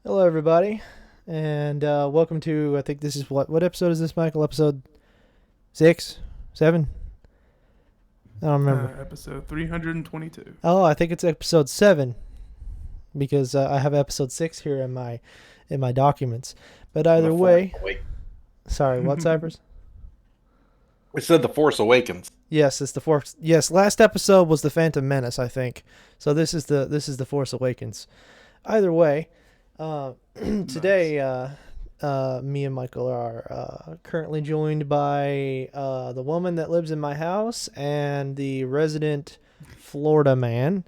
Hello, everybody, and welcome to. I think this is what episode is this, Michael? Episode 6, 7. I don't remember. Episode 322. Oh, I think it's episode 7 because I have episode 6 here in my documents. But The either Force way, Awakens. sorry, what, Cypress? We said the Force Awakens. Yes, it's the Force. Yes, last episode was the Phantom Menace, I think. So this is the Force Awakens. Either way, today me and Michael are currently joined by the woman that lives in my house and the resident Florida man.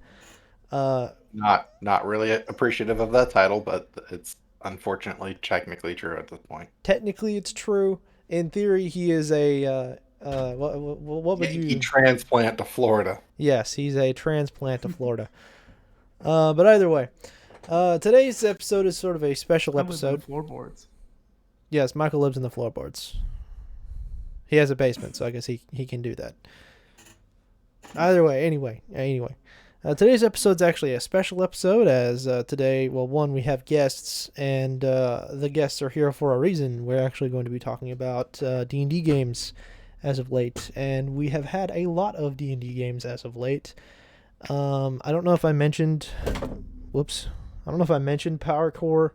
Not really appreciative of that title, but it's unfortunately technically true at this point. Technically, it's true. In theory, he is a. What would Yankee you? transplant to Florida. Yes, he's a transplant to Florida. But either way, today's episode is sort of a special I live in the episode. floorboards. Yes, Michael lives in the floorboards. He has a basement, so I guess he can do that. Either way, anyway. Today's episode's actually a special episode as today, well, one, we have guests, and the guests are here for a reason. We're actually going to be talking about D&D games as of late, and we have had a lot of D&D games as of late. I don't know if I mentioned, whoops, I don't know if I mentioned Power Core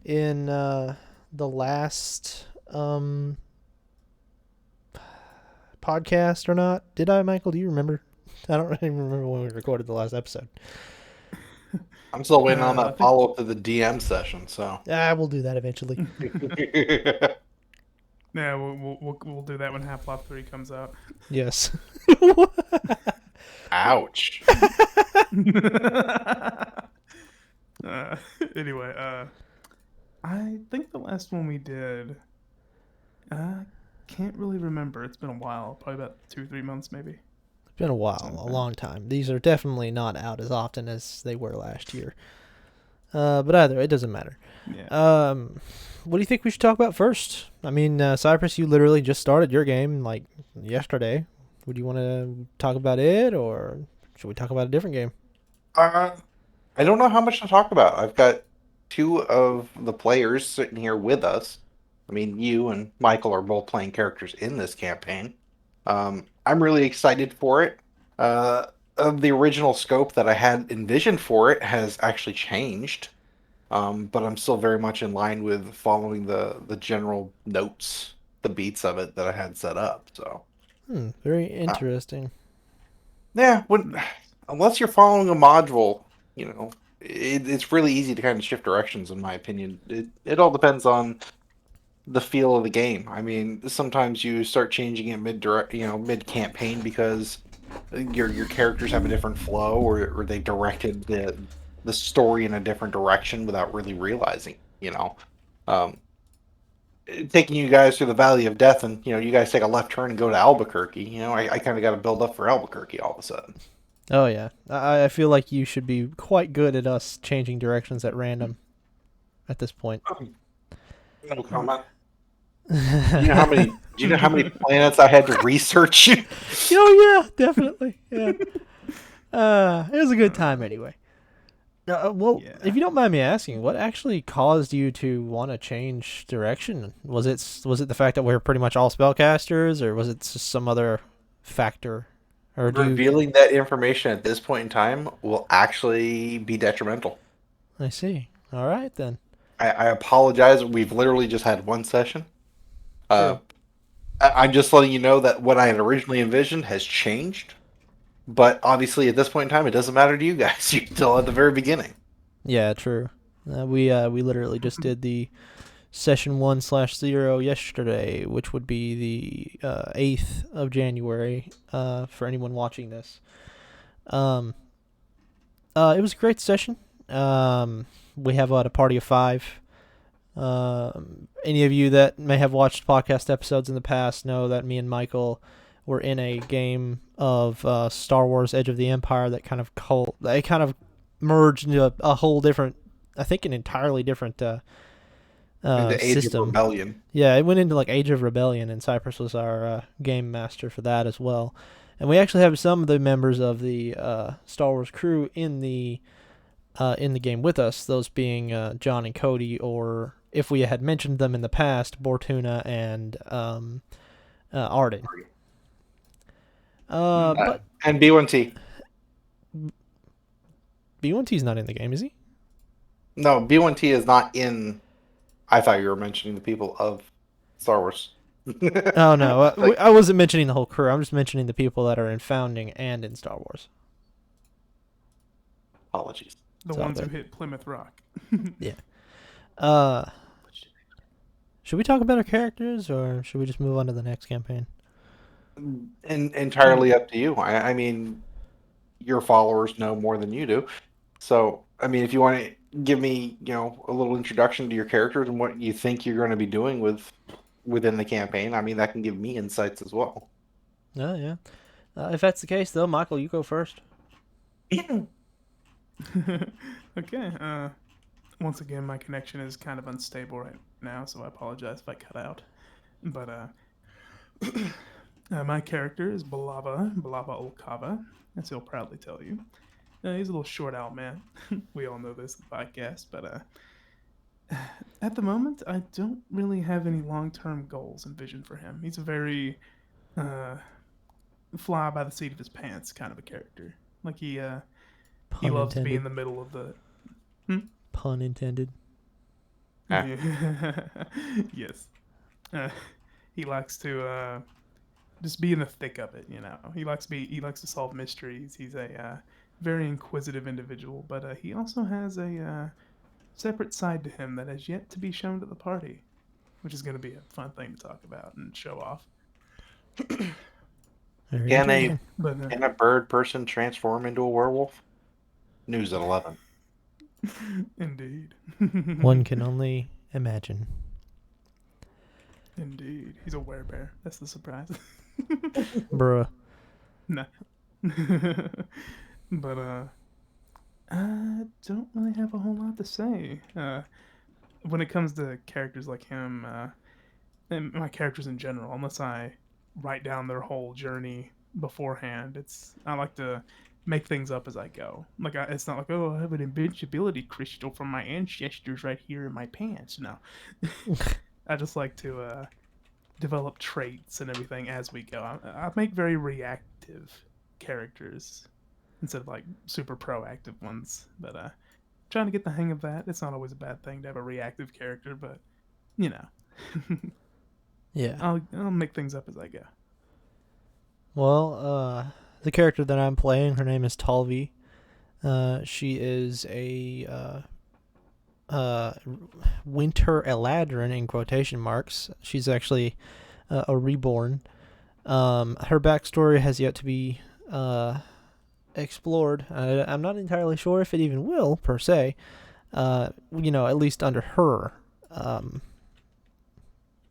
in the last podcast or not. Did I, Michael? Do you remember? I don't even remember when we recorded the last episode. I'm still waiting on I that think- follow-up to the DM session, so. We'll do that eventually. Yeah, we'll do that when Half-Life 3 comes out. Yes. Ouch. Anyway, I think the last one we did, I can't really remember. It's been a while, probably about 2-3 months maybe. It's been a while, a long time. These are definitely not out as often as they were last year. But either, it doesn't matter. Yeah. What do you think we should talk about first? I mean, Cypress, you literally just started your game like yesterday. Would you want to talk about it, or should we talk about a different game? I don't know how much to talk about. I've got two of the players sitting here with us. I mean, you and Michael are both playing characters in this campaign. I'm really excited for it. The original scope that I had envisioned for it has actually changed, but I'm still very much in line with following the general notes, the beats of it that I had set up. So, Very interesting. yeah, unless you're following a module, it's really easy to kind of shift directions, in my opinion. It all depends on the feel of the game. I mean, sometimes you start changing it mid campaign because your characters have a different flow, or they directed the story in a different direction without really realizing. Um, Taking you guys through the Valley of Death, and you guys take a left turn and go to Albuquerque. I kind of got to build up for Albuquerque all of a sudden. Oh yeah, I feel like you should be quite good at us changing directions at random at this point. No comment. Do you know how many planets I had to research? Oh yeah, definitely. Yeah. It was a good time anyway. Well, Yeah. if you don't mind me asking, what actually caused you to want to change direction? Was it the fact that we're pretty much all spellcasters, or was it just some other factor? Or do you... Revealing that information at this point in time will actually be detrimental. I see. All right then. I apologize. We've literally just had one session. True. I'm just letting you know that what I had originally envisioned has changed. But obviously, at this point in time, it doesn't matter to you guys. You're still at the very beginning. Yeah, true. We literally just did the session 1/0 yesterday, which would be the 8th of January. For anyone watching this, it was a great session. We have a party of 5. Any of you that may have watched podcast episodes in the past know that me and Michael were in a game of Star Wars: Edge of the Empire that kind of merged into a whole different, I think, an entirely different In the Age of system. Rebellion. Yeah, it went into like Age of Rebellion, and Cypress was our game master for that as well. And we actually have some of the members of the Star Wars crew in the in the game with us, those being John and Cody, or if we had mentioned them in the past, Bortuna and Arden. But And B1T. B1T's not in the game, is he? No, B1T is not in. I thought you were mentioning the people of Star Wars. Oh no, Like, I wasn't mentioning the whole crew. I'm just mentioning the people that are in Founding and in Star Wars. apologies. The It's all ones who good. hit Plymouth Rock. Yeah. Uh, should we talk about our characters, or should we just move on to the next campaign? Entirely up to you. I mean, your followers know more than you do. So, I mean, if you want to give me, a little introduction to your characters and what you think you're going to be doing within the campaign, I mean, that can give me insights as well. Oh yeah. If that's the case, though, Michael, you go first. Okay. Once again, my connection is kind of unstable right now, so I apologize if I cut out. But my character is Balava Olkava, as he'll proudly tell you. He's a little short out man. We all know this in the podcast, but at the moment, I don't really have any long-term goals envisioned for him. He's a very uh, fly by the seat of his pants kind of a character. Like he Pun loves to be in intended. the middle of the. Pun intended. Ah. Yes. Uh, he likes to just be in the thick of it. He likes to solve mysteries. He's a very inquisitive individual, but he also has a separate side to him that has yet to be shown to the party, which is going to be a fun thing to talk about and show off. Very Can a interesting. But can a bird person transform into a werewolf? News at 11. indeed, One can only imagine. indeed, he's a werebear. That's the surprise. Bruh. Nah. But I don't really have a whole lot to say. When it comes to characters like him, and my characters in general, unless I write down their whole journey beforehand, I like to make things up as I go. Like it's not like, oh, I have an invincibility crystal from my ancestors right here in my pants. No, I just like to develop traits and everything as we go. I make very reactive characters instead of like super proactive ones. But trying to get the hang of that. It's not always a bad thing to have a reactive character, but you know, Yeah. I'll make things up as I go. Well, the character that I'm playing, her name is Talvi. She is a winter eladrin in quotation marks. She's actually a reborn. Her backstory has yet to be explored. I'm not entirely sure if it even will per se. At least under her.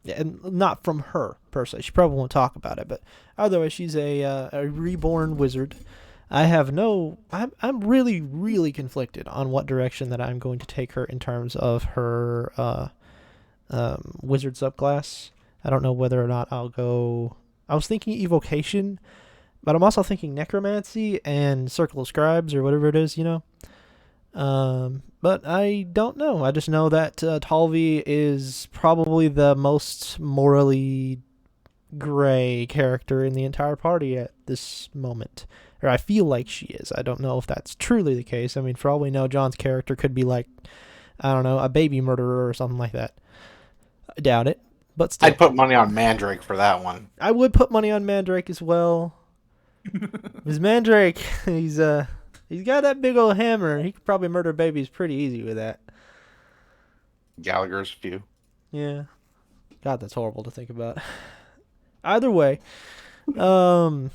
And not from her per se. She probably won't talk about it, but otherwise, she's a reborn wizard. I'm really, really conflicted on what direction that I'm going to take her in terms of her wizard subclass. I don't know whether or not I'll go. I was thinking evocation, but I'm also thinking necromancy and circle of scribes or whatever it is, But I don't know. I just know that Talvi is probably the most morally gray character in the entire party at this moment. Or I feel like she is. I don't know if that's truly the case. I mean, for all we know, John's character could be like, I don't know, a baby murderer or something like that. I doubt it, but still. I'd put money on Mandrake for that one. I would put money on Mandrake as well. Because Mandrake, he's got that big old hammer. He could probably murder babies pretty easy with that. Gallagher's few. Yeah. God, that's horrible to think about. Either way, first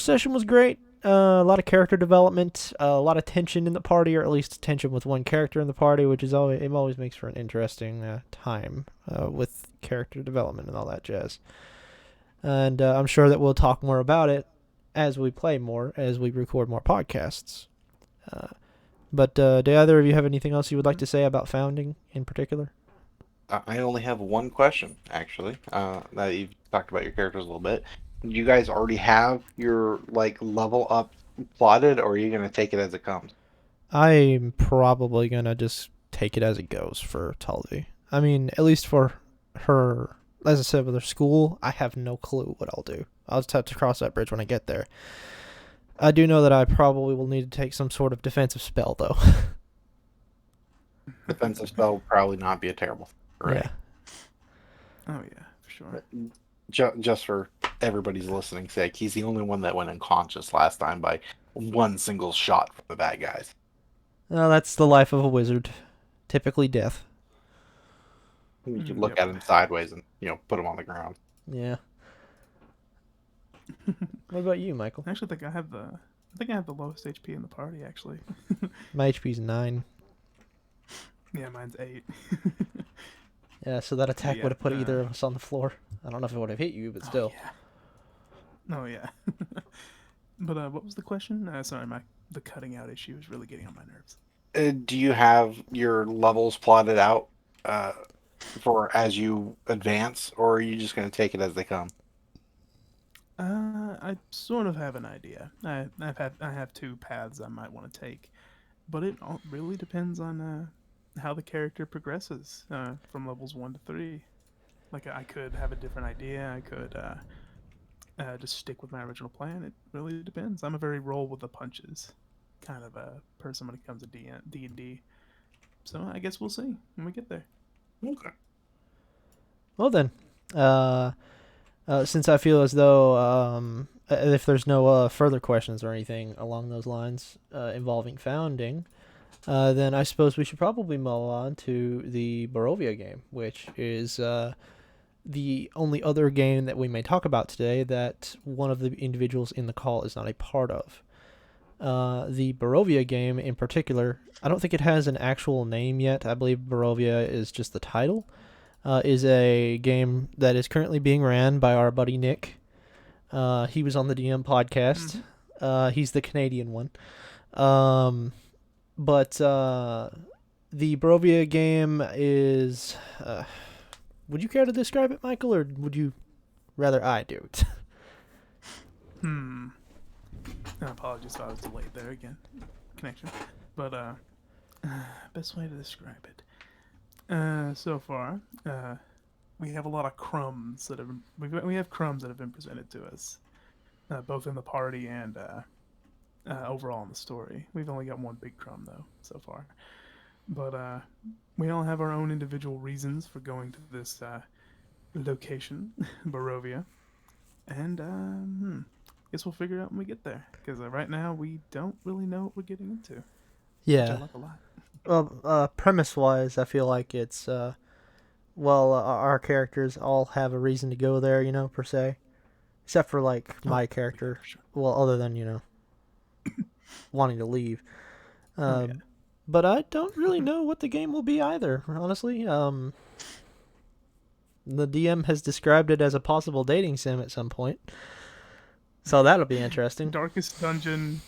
session was great. A lot of character development, a lot of tension in the party, or at least tension with one character in the party, which is always makes for an interesting time with character development and all that jazz. And I'm sure that we'll talk more about it as we play more, as we record more podcasts. But do either of you have anything else you would like to say about Founding in particular? I only have one question, actually. Now that you've talked about your characters a little bit, do you guys already have your level up plotted, or are you going to take it as it comes? I'm probably gonna just take it as it goes for Tully. I mean, at least for her, as I said, with her school, I have no clue what I'll do. I'll just have to cross that bridge when I get there. I do know that I probably will need to take some sort of defensive spell, though. Defensive spell would probably not be a terrible array. Yeah. Oh yeah, for sure. Just for everybody's listening sake, he's the only one that went unconscious last time by one single shot from the bad guys. Well, that's the life of a wizard. Typically death. You could look Yep. at him sideways and put him on the ground. Yeah. What about you, Michael? I actually think I have the lowest HP in the party. Actually, My HP's 9. yeah, mine's 8. Yeah, so that attack Yeah, would have put either of us on the floor. I don't know if it would have hit you, but still. Oh yeah. But what was the question? Sorry, the cutting out issue is really getting on my nerves. Do you have your levels plotted out for as you advance, or are you just going to take it as they come? I sort of have an idea. I have 2 paths I might want to take, but it all really depends on how the character progresses from levels 1 to 3. Like I could have a different idea. I could just stick with my original plan. It really depends. I'm a very roll with the punches kind of a person when it comes to D&D. So I guess we'll see when we get there. Okay. Well then, since I feel as though if there's no further questions or anything along those lines involving founding, then I suppose we should probably move on to the Barovia game, which is the only other game that we may talk about today that one of the individuals in the call is not a part of. The Barovia game in particular, I don't think it has an actual name yet. I believe Barovia is just the title. Is a game that is currently being ran by our buddy Nick. He was on the DM podcast. He's the Canadian one. But the Barovia game is... would you care to describe it, Michael, or would you rather I do it? Apologies if I was delayed there again. Connection. But best way to describe it. So far, we have a lot of crumbs that we have crumbs that have been presented to us, both in the party and overall in the story. We've only got one big crumb though so far, but we all have our own individual reasons for going to this location, Barovia, and guess we'll figure it out when we get there. Because right now we don't really know what we're getting into. Which I Yeah. like a lot. Well, premise-wise, I feel like it's, our characters all have a reason to go there, per se. Except for, my character. Sure. Well, other than, wanting to leave. Yeah. But I don't really know what the game will be either, honestly. The DM has described it as a possible dating sim at some point. So that'll be interesting. Darkest dungeon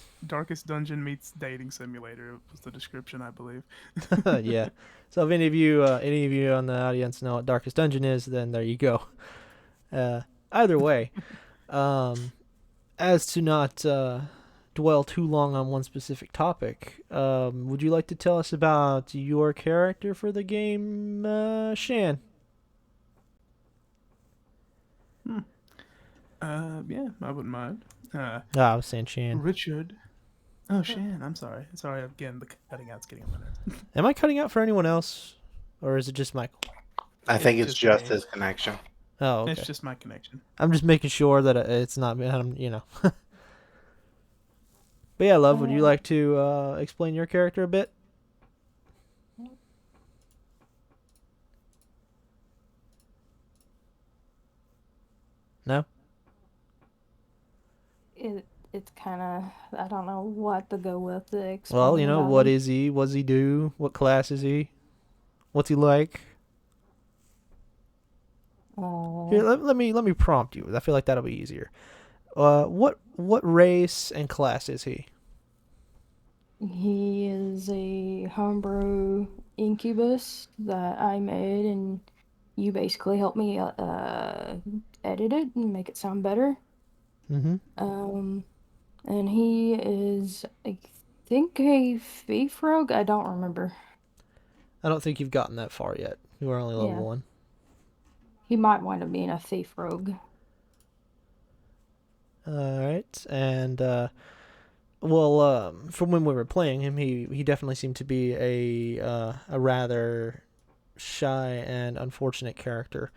meets dating simulator was the description, I believe. Yeah. So if any of you on the audience know what Darkest Dungeon is, then there you go. Either way, as to not dwell too long on one specific topic, would you like to tell us about your character for the game, Shan? Yeah, I wouldn't mind. I was saying Shan. Richard. Oh, Shan. I'm sorry. Sorry again. The cutting out's getting on my nerves. Am I cutting out for anyone else, or is it just Michael? I think it's just me. his connection. Oh, okay. It's just my connection. I'm just making sure that it's not, But yeah, love, would you like to explain your character a bit? No? It's kind of, I don't know what to go with to explain. Well, about what him. is he? What does he do? What class is he? What's he like? Here, let me prompt you. I feel like that'll be easier. What race and class is he? He is a homebrew incubus that I made, and you basically helped me edit it and make it sound better. Mm-hmm. And he is, I think a thief rogue? I don't remember. I don't think you've gotten that far yet. You are only level Yeah. 1. He might wind up being a thief rogue. Alright, and, from when we were playing him, he definitely seemed to be a rather shy and unfortunate character,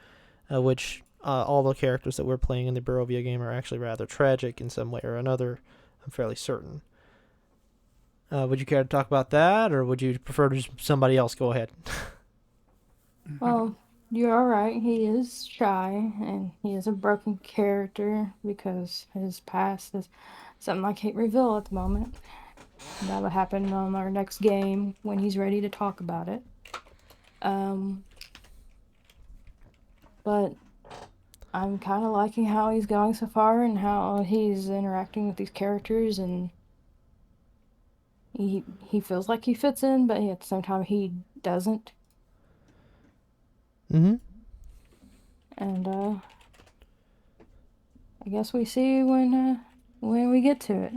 which all the characters that we're playing in the Barovia game are actually rather tragic in some way or another, I'm fairly certain. Would you care to talk about that, or would you prefer to just somebody else go ahead? Well, you're alright. He is shy, and he is a broken character because his past is something I can't reveal at the moment. That'll happen on our next game when he's ready to talk about it. But I'm kind of liking how he's going so far and how he's interacting with these characters, and he feels like he fits in, but at the same time he doesn't. Mm-hmm. And I guess we see when we get to it.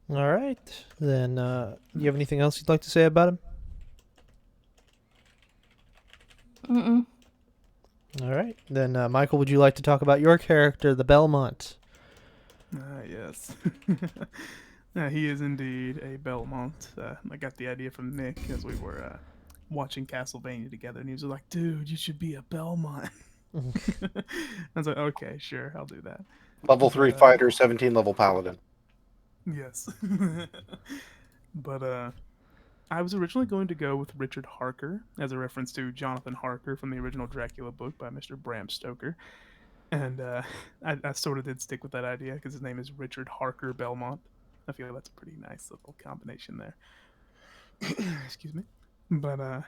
All right. Then, you have anything else you'd like to say about him? Mm-mm. All right. Then, Michael, would you like to talk about your character, the Belmont? Yes. He is indeed a Belmont. I got the idea from Nick as we were watching Castlevania together, and he was like, "Dude, you should be a Belmont." I was like, "Okay, sure, I'll do that." Level 3 But, fighter, 17 level paladin. Yes. But I was originally going to go with Richard Harker as a reference to Jonathan Harker from the original Dracula book by Mr. Bram Stoker. And I sort of did stick with that idea because his name is Richard Harker Belmont. I feel that's a pretty nice little combination there. Excuse me. But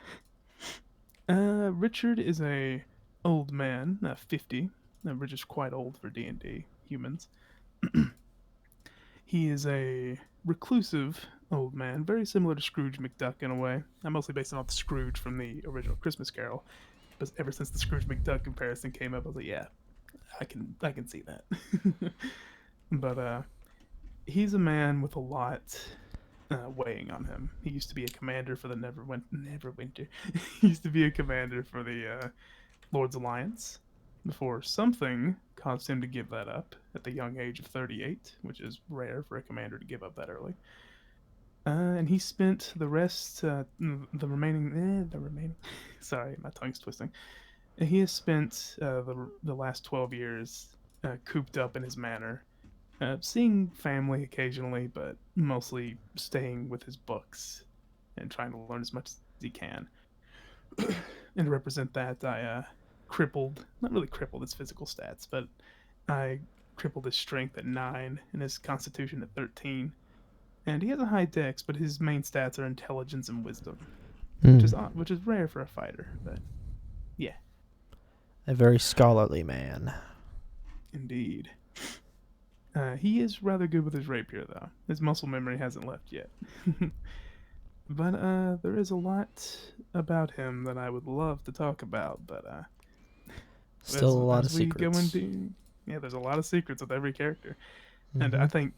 Richard is a old man, 50, which is quite old for D&D humans. He is a reclusive old man, very similar to Scrooge McDuck in a way. I'm mostly basing off Scrooge from the original Christmas Carol, but ever since the Scrooge McDuck comparison came up, I was like, yeah, I can see that. But he's a man with a lot weighing on him. He used to be a commander for the Neverwinter. He used to be a commander for the Lord's Alliance before something caused him to give that up at the young age of 38, which is rare for a commander to give up that early. And he spent the remaining. Sorry, my tongue's twisting. He has spent the last 12 years cooped up in his manor, seeing family occasionally, but mostly staying with his books and trying to learn as much as he can. And to represent that, I crippled, not really crippled his physical stats, but I crippled his strength at 9 and his constitution at 13. And he has a high dex, but his main stats are intelligence and wisdom, which is rare for a fighter. But yeah, A very scholarly man. indeed. He is rather good with his rapier, though. His muscle memory hasn't left yet. But there is a lot about him that I would love to talk about. But Still a lot of as we go secrets. into, yeah, there's a lot of secrets with every character, and Mhm. I think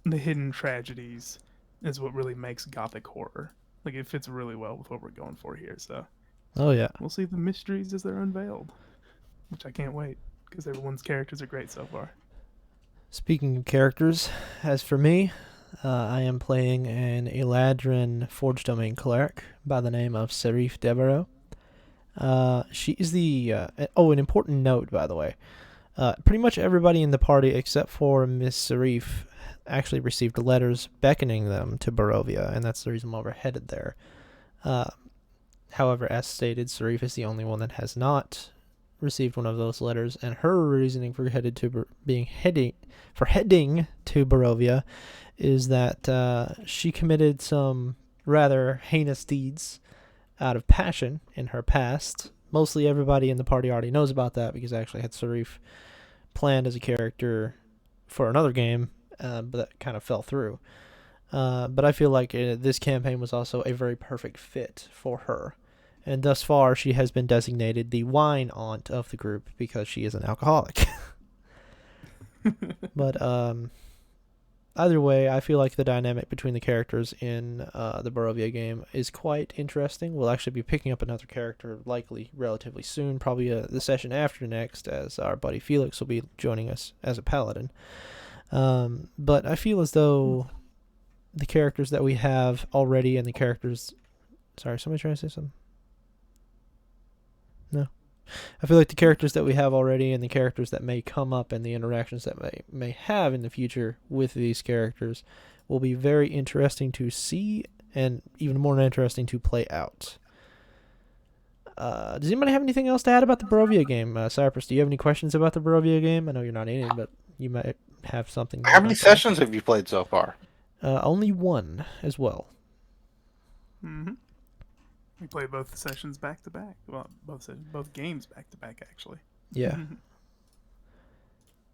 the hidden tragedies is what really makes gothic horror. Like it fits really well with what we're going for here. So Oh, yeah. we'll see the mysteries as they're unveiled, which I can't wait because everyone's characters are great so far. Speaking of characters, as for me, I am playing an Eladrin Forge Domain cleric by the name of Serif Devereaux. She is the... an important note, by the way. Pretty much everybody in the party except for Miss Serif actually received letters beckoning them to Barovia, and that's the reason why we're headed there. However, as stated, Serif is the only one that has not received one of those letters, and her reasoning for heading to Barovia is that she committed some rather heinous deeds out of passion in her past. Mostly everybody in the party already knows about that because I actually had Serif planned as a character for another game, but that kind of fell through. But I feel like this campaign was also a very perfect fit for her. And thus far, she has been designated the wine aunt of the group because she is an alcoholic. But either way, I feel like the dynamic between the characters in the Barovia game is quite interesting. We'll actually be picking up another character likely relatively soon, probably the session after next, as our buddy Felix will be joining us as a paladin. But I feel as though the characters that we have already and the characters... Sorry, somebody trying to say something? No. I feel like the characters that we have already and the characters that may come up and the interactions that may have in the future with these characters will be very interesting to see and even more interesting to play out. Does anybody have anything else to add about the Barovia game? Cypress, do you have any questions about the Barovia game? I know you're not in it, but you might have something. How many sessions have you played so far? Only one as well. Mm-hmm. We played both sessions back to back. Well, both games back to back, actually. Yeah.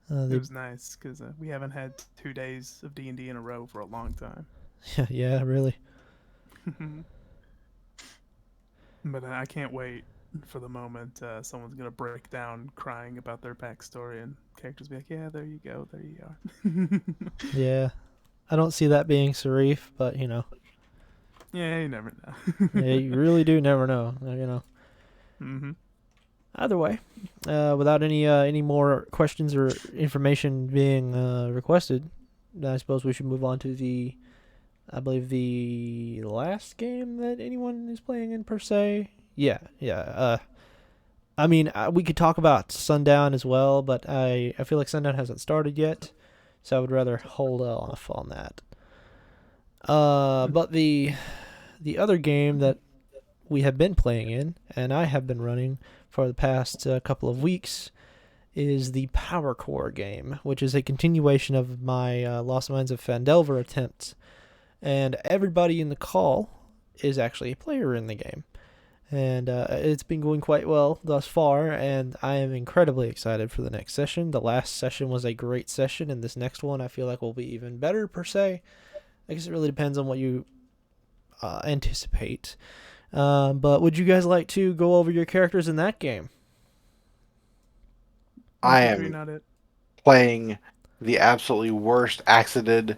It was nice because we haven't had 2 days of D&D in a row for a long time. Yeah, really. But I can't wait for the moment someone's gonna break down crying about their backstory and characters be like, "Yeah, there you go, there you are." Yeah, I don't see that being Sarif, but you know. Yeah, you never know. Yeah, you really do never know. You know. Mm-hmm. Either way, without any more questions or information being requested, I suppose we should move on to I believe the last game that anyone is playing in per se. Yeah. I mean, we could talk about Sundown as well, but I feel like Sundown hasn't started yet, so I would rather hold off on that. But the other game that we have been playing in, and I have been running for the past couple of weeks, is the Power Core game, which is a continuation of my Lost Mines of Phandelver attempt. And everybody in the call is actually a player in the game. And it's been going quite well thus far, and I am incredibly excited for the next session. The last session was a great session, and this next one I feel like will be even better, per se. I guess it really depends on what you anticipate. But would you guys like to go over your characters in that game? I Maybe am not it. playing the absolutely worst accented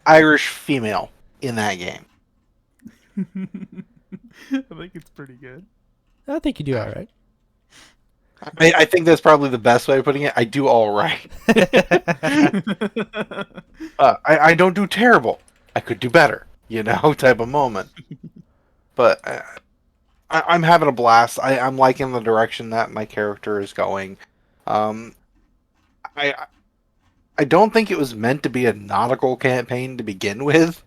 Irish female in that game. I think it's pretty good. I think you do all right. I think that's probably the best way of putting it. I do all right. I don't do terrible. I could do better, type of moment. But I'm having a blast. I'm liking the direction that my character is going. I don't think it was meant to be a nautical campaign to begin with,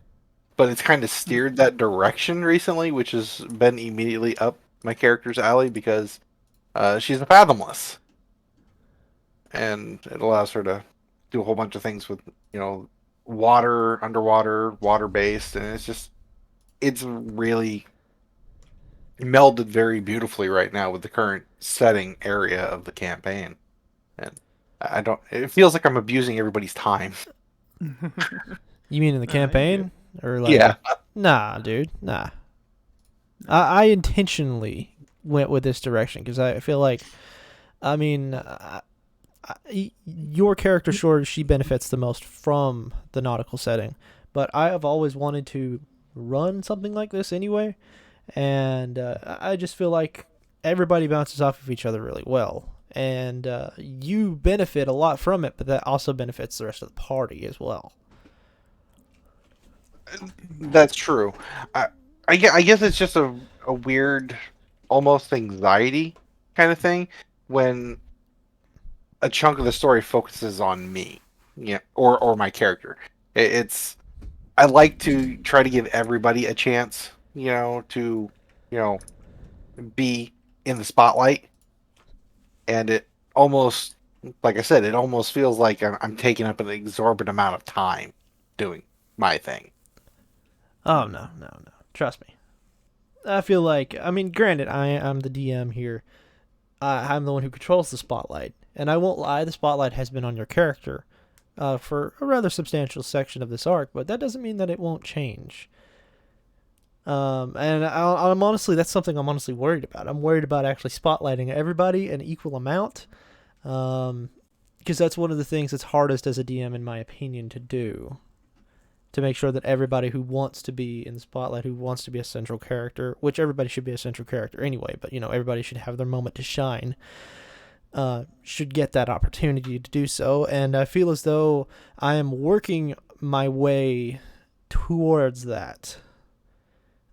but it's kind of steered that direction recently, which has been immediately up my character's alley because she's a fathomless, and it allows her to do a whole bunch of things with water, underwater, water-based, and it's really melded very beautifully right now with the current setting area of the campaign. And it feels like I'm abusing everybody's time. You mean in the campaign? Or like, Yeah. Nah, dude. Nah. I intentionally went with this direction because I feel like, I mean, your character, sure, she benefits the most from the nautical setting, but I have always wanted to run something like this anyway, and I just feel like everybody bounces off of each other really well, and you benefit a lot from it, but that also benefits the rest of the party as well. That's true. I guess it's just a weird, almost anxiety kind of thing when a chunk of the story focuses on me, or my character. I like to try to give everybody a chance, to be in the spotlight, and it almost, like I said, it almost feels like I'm taking up an exorbitant amount of time doing my thing. Oh, no. Trust me. I feel like, I mean, granted, I'm the DM here. I'm the one who controls the spotlight. And I won't lie, the spotlight has been on your character for a rather substantial section of this arc, but that doesn't mean that it won't change. And I'm honestly, that's something I'm honestly worried about. I'm worried about actually spotlighting everybody an equal amount. because that's one of the things that's hardest as a DM, in my opinion, to do. To make sure that everybody who wants to be in the spotlight, who wants to be a central character, which everybody should be a central character anyway, but everybody should have their moment to shine, should get that opportunity to do so. And I feel as though I am working my way towards that.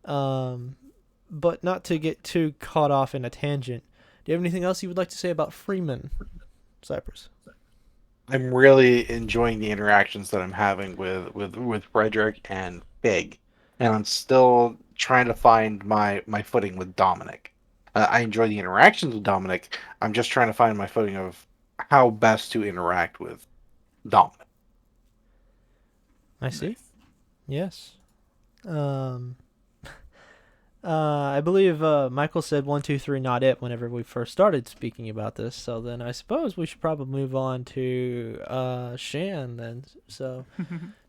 But not to get too caught off in a tangent. Do you have anything else you would like to say about Freeman, Cypress? I'm really enjoying the interactions that I'm having with Frederick and Fig, and I'm still trying to find my footing with Dominic. I enjoy the interactions with Dominic. I'm just trying to find my footing of how best to interact with Dominic. I see. Nice. Yes. I believe Michael said 1, 2, 3, not it whenever we first started speaking about this. So then I suppose we should probably move on to Shan then. So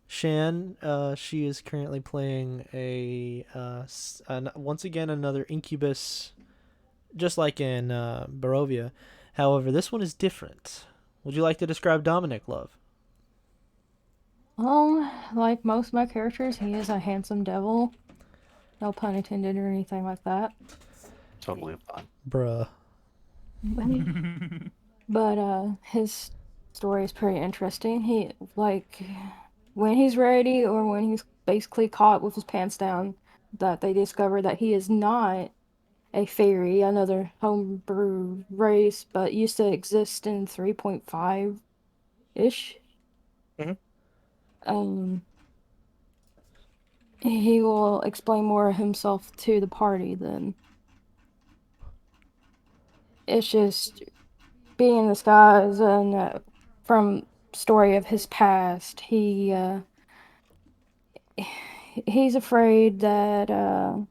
Shan, she is currently playing once again another Incubus, just like in Barovia. However, this one is different. Would you like to describe Dominic, love? Like most of my characters, he is a handsome devil. No pun intended or anything like that. Totally fun. Bruh. But his story is pretty interesting. He when he's ready or when he's basically caught with his pants down, that they discover that he is not a fairy, another homebrew race, but used to exist in 3.5 ish. Mhm. Um, he will explain more of himself to the party then. It's just being in the skies and from story of his past, he's afraid that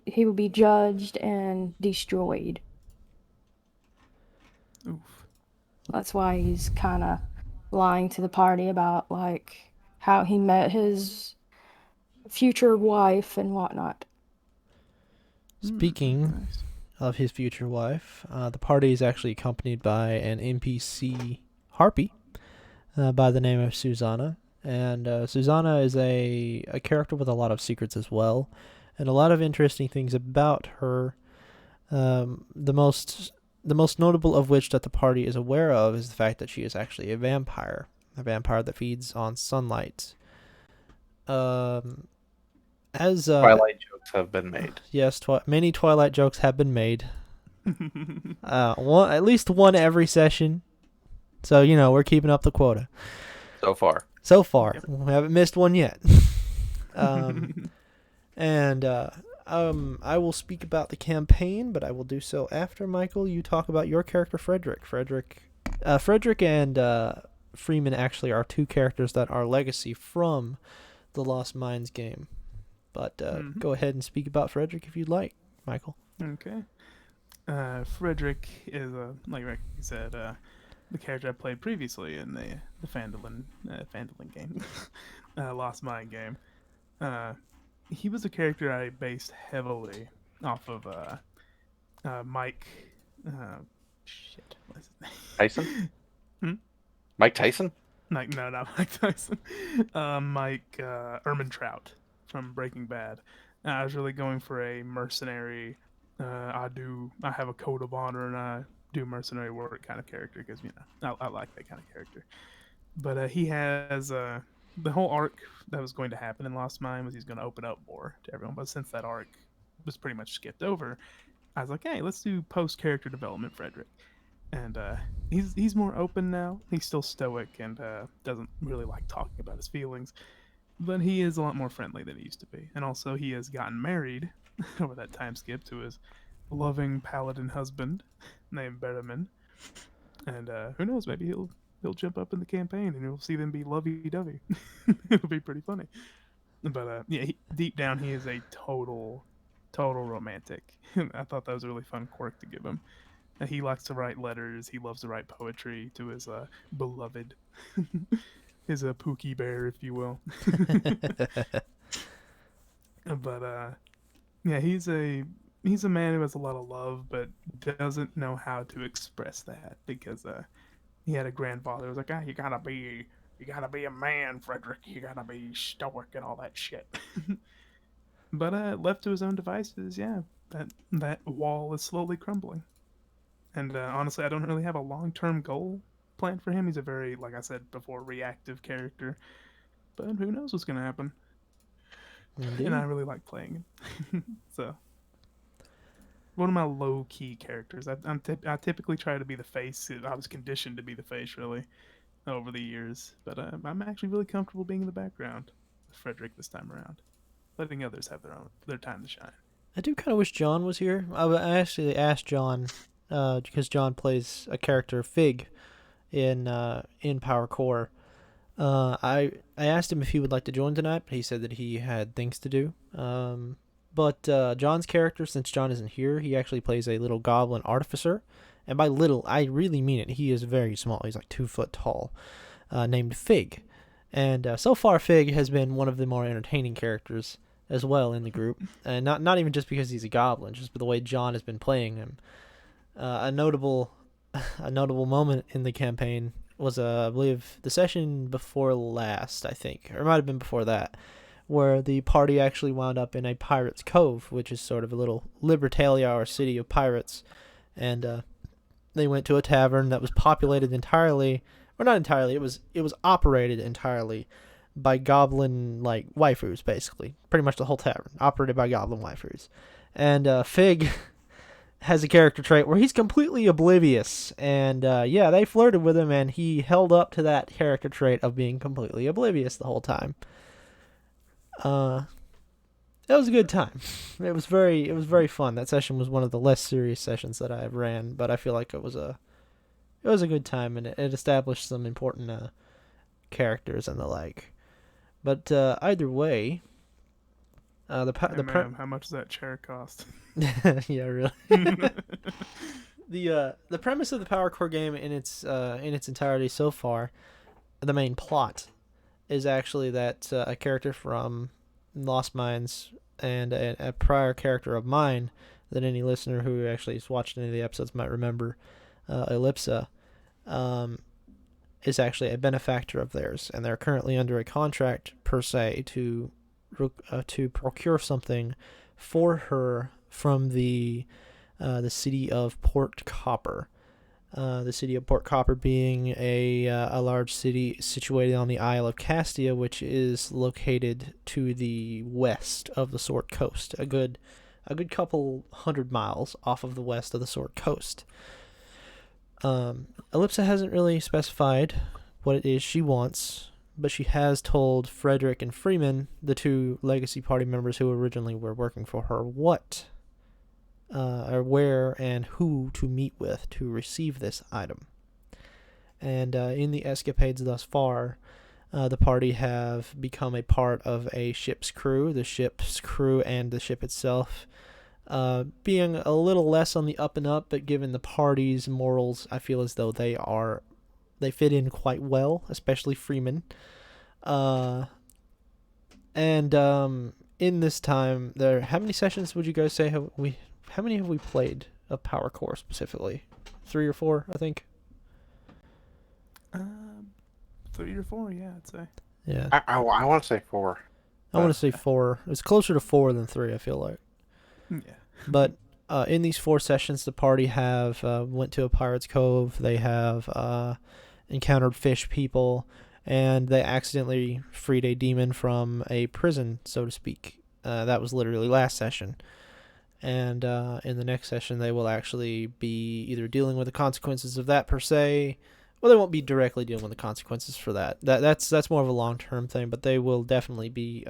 he will be judged and destroyed. Oof. That's why he's kind of lying to the party about like how he met his future wife and whatnot. Speaking Nice. of his future wife, the party is actually accompanied by an NPC harpy by the name of Susanna. And Susanna is a character with a lot of secrets as well, and a lot of interesting things about her. The most notable of which that the party is aware of is the fact that she is actually a vampire that feeds on sunlight. As Twilight jokes have been made yes, many Twilight jokes have been made. At least one every session. So we're keeping up the quota. so far. So far, we haven't missed one yet. And I will speak about the campaign, but I will do so after Michael. You talk about your character, Frederick. Frederick and Freeman actually are two characters that are legacy from the Lost Mines game. But go ahead and speak about Frederick if you'd like, Michael. Okay. Frederick is, like Rick said, the character I played previously in the Phandalin game, Lost Mine game. He was a character I based heavily off of Mike. What is his name? Tyson? Hmm? Mike Tyson? Like, no, not Mike Tyson. Mike Ehrmantraut from Breaking Bad. I was really going for a mercenary. I have a code of honor and I do mercenary work kind of character because I like that kind of character. But he has the whole arc that was going to happen in Lost Mine was he's going to open up more to everyone. But since that arc was pretty much skipped over, I was like, hey, let's do post character development Frederick. And he's more open now. He's still stoic and doesn't really like talking about his feelings, but he is a lot more friendly than he used to be. And also, he has gotten married over that time skip to his loving paladin husband named Berriman. And who knows? Maybe he'll jump up in the campaign and you'll see them be lovey-dovey. It'll be pretty funny. But yeah, deep down, he is a total romantic. I thought that was a really fun quirk to give him. He likes to write letters. He loves to write poetry to his beloved, his Pookie Bear, if you will. But yeah, he's a man who has a lot of love, but doesn't know how to express that because he had a grandfather who was like, you gotta be a man, Frederick. You gotta be stoic and all that shit. But left to his own devices, yeah, that wall is slowly crumbling. And honestly, I don't really have a long term goal planned for him. He's a very, like I said before, reactive character. But who knows what's gonna happen? And I Indeed. really like playing him. So one of my low key characters. I typically try to be the face. I was conditioned to be the face, really, over the years. But I'm actually really comfortable being in the background with Frederick this time around, letting others have their time to shine. I do kind of wish John was here. I actually asked John, because John plays a character Fig in Power Core. I asked him if he would like to join tonight, but he said that he had things to do. But John's character, since John isn't here, he actually plays a little goblin artificer. And by little, I really mean it. He is very small. He's like 2 foot tall, named Fig. And so far, Fig has been one of the more entertaining characters as well in the group. And not even just because he's a goblin, just the way John has been playing him. A notable a notable moment in the campaign was, I believe, the session before last, I think, or it might have been before that, where the party actually wound up in a pirate's cove, which is sort of a little libertalia or city of pirates, and they went to a tavern that was populated entirely, or not entirely, it was operated entirely by goblin like waifus, basically. Pretty much the whole tavern operated by goblin waifus, and Fig has a character trait where he's completely oblivious, and yeah, they flirted with him, and he held up to that character trait of being completely oblivious the whole time. It was a good time. It was very fun. That session was one of the less serious sessions that I ran, but I feel like it was a good time, and it established some important characters and the like. But either way, Hey, ma'am, how much does that chair cost? yeah, really. The premise of the Power Core game in its entirety so far, the main plot, is actually that a character from Lost Mines and a prior character of mine that any listener who actually has watched any of the episodes might remember, Ellipsa, is actually a benefactor of theirs, and they're currently under a contract per se to procure something for her from the city of Port Copper. The city of Port Copper being a large city situated on the Isle of Castia, which is located to the west of the Sword Coast, a good couple 100 miles off of the west of the Sword Coast. Ellipsa hasn't really specified what it is she wants, but she has told Frederick and Freeman, the 2 Legacy Party members who originally were working for her, what or where and who to meet with to receive this item. And in the escapades thus far, the party have become a part of a ship's crew. The ship's crew and the ship itself being a little less on the up and up, but given the party's morals, I feel as though they fit in quite well, especially Freeman. And in this time, how many sessions would you guys say how many have we played of Power Core specifically? 3 or 4, I think. 3 or 4, yeah, I'd say. Yeah. I want to say 4. I want to say 4. It's closer to 4 than 3, I feel like. Yeah. But in these 4 sessions, the party have went to a pirate's cove. They have encountered fish people, and they accidentally freed a demon from a prison, so to speak. That was literally last session. And in the next session, they will actually be either dealing with the consequences of that per se. Well, they won't be directly dealing with the consequences for that. That's more of a long-term thing, but they will definitely be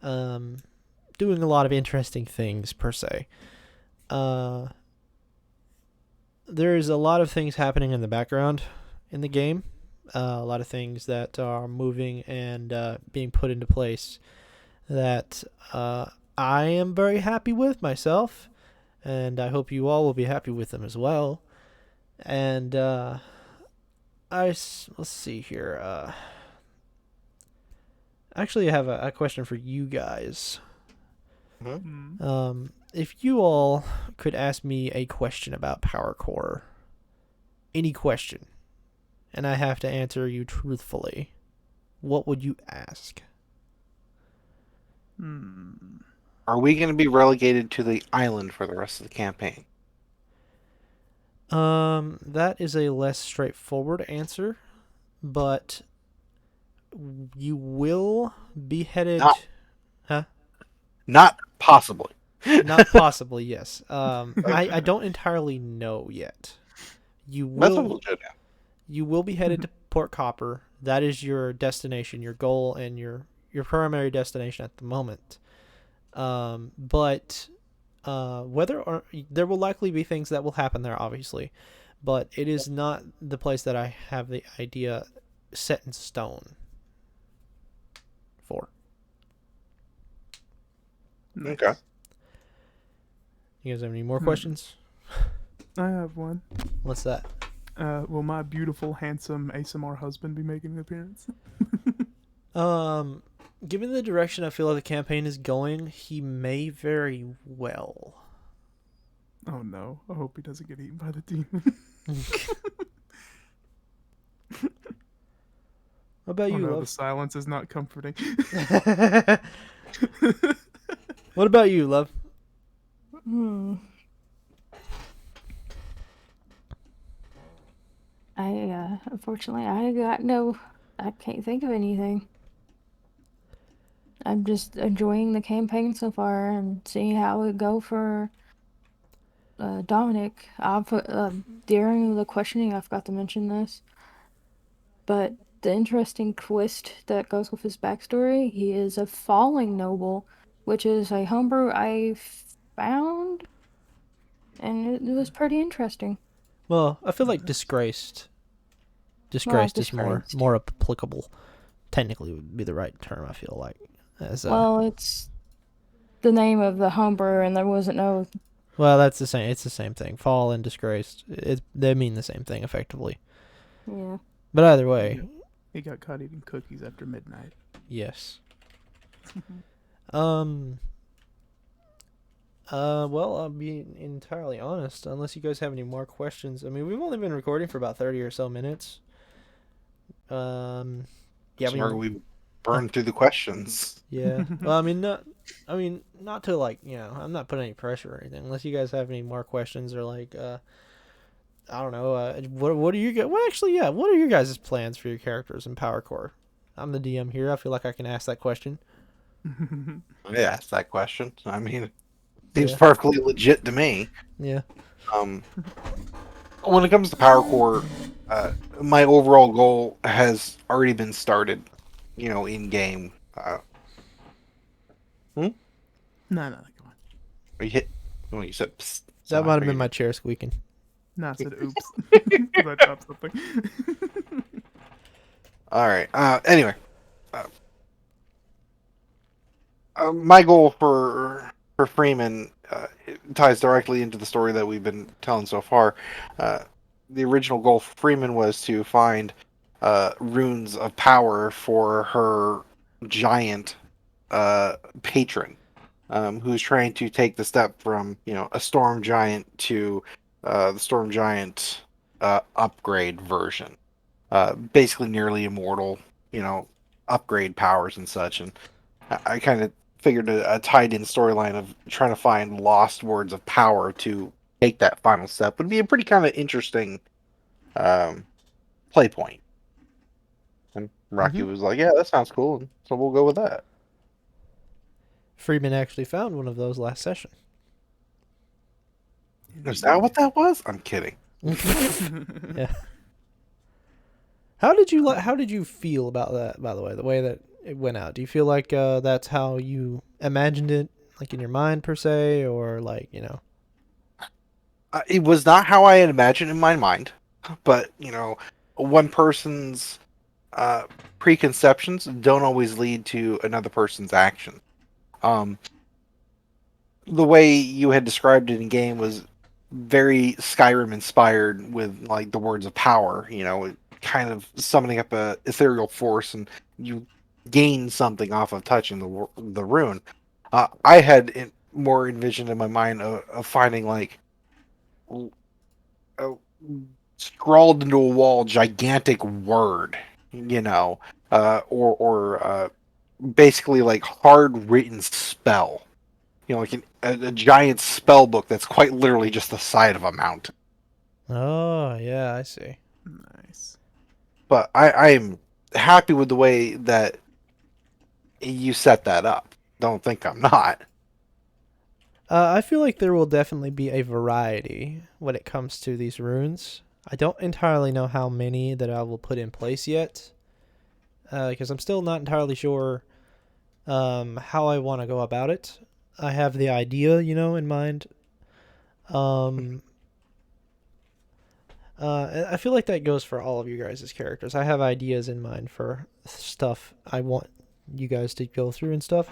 doing a lot of interesting things per se. There's a lot of things happening in the background in the game. A lot of things that are moving and being put into place that I am very happy with myself, and I hope you all will be happy with them as well. And let's see here. Actually, I have a question for you guys. Mm. If you all could ask me a question about Power Core, any question, and I have to answer you truthfully, what would you ask? Are we going to be relegated to the island for the rest of the campaign? That is a less straightforward answer, but you will be headed. Not, Huh? not possibly. Not possibly, yes. I don't entirely know yet. You That's will legit. you will be headed to Port Copper. That is your destination, your goal, and your primary destination at the moment. But whether or there will likely be things that will happen there, obviously, but it is not the place that I have the idea set in stone for. Okay. You guys have any more questions? I have one. What's that? Will my beautiful, handsome ASMR husband be making an appearance? Given the direction I feel like the campaign is going, he may very well. Oh no! I hope he doesn't get eaten by the demon. What about you, no, love? the silence is not comforting. What about you, love? Unfortunately, I can't think of anything. I'm just enjoying the campaign so far and seeing how it go for Dominic. During the questioning, I forgot to mention this, but the interesting twist that goes with his backstory, he is a falling noble, which is a homebrew I found, and it was pretty interesting. Well, I feel like disgraced. Disgraced is Disgraced. more applicable. Technically, would be the right term. I feel like. Well, it's the name of the homebrewer, and there wasn't no. Well, that's the same. It's the same thing. Fall and disgraced. They mean the same thing effectively. Yeah. But either way, He got caught eating cookies after midnight. yes. Well, I'll be entirely honest. Unless you guys have any more questions, I mean, we've only been recording for about 30 or so minutes. Yeah, We burned through the questions. Yeah. Well, I mean, not to like, I'm not putting any pressure or anything. Unless you guys have any more questions or like, I don't know, what are you guys? Well, actually, yeah. What are your guys' plans for your characters in Power Core? I'm the DM here. I feel like I can ask that question. I asked that question. I mean, it seems Yeah. perfectly legit to me. Yeah. When it comes to Power Core, my overall goal has already been started. In game. No, come on. Are you hit? Well, you said. Psst, That might have been my chair squeaking. No, I said oops. Because I dropped something. All right. Anyway, my goal for Freeman ties directly into the story that we've been telling so far. The original goal for Freeman was to find runes of power for her giant patron, who's trying to take the step from a storm giant to the storm giant upgrade version. Basically, nearly immortal. Upgrade powers and such. And I kind of figured a tied-in storyline of trying to find lost words of power to take that final step would be a pretty kind of interesting play point. And Rocky was like, "Yeah, that sounds cool," and so we'll go with that. Freeman actually found one of those last session. Is that what that was? I'm kidding. Yeah. How did you feel about that, by the way, the way that it went out? Do you feel like that's how you imagined it, like in your mind per se, or like, It was not how I had imagined in my mind, but one person's preconceptions don't always lead to another person's action. The way you had described it in game was very Skyrim inspired with like the words of power, kind of summoning up a ethereal force and you gain something off of touching the rune. I had more envisioned in my mind of finding like scrawled into a wall gigantic word, or basically like hard written spell, like a giant spell book that's quite literally just the side of a mountain. Oh, yeah, I see. Nice. But I am happy with the way that you set that up. Don't think I'm not. I feel like there will definitely be a variety when it comes to these runes. I don't entirely know how many that I will put in place yet, because I'm still not entirely sure how I want to go about it. I have the idea, in mind. Um, I feel like that goes for all of you guys' characters. I have ideas in mind for stuff I want you guys to go through and stuff.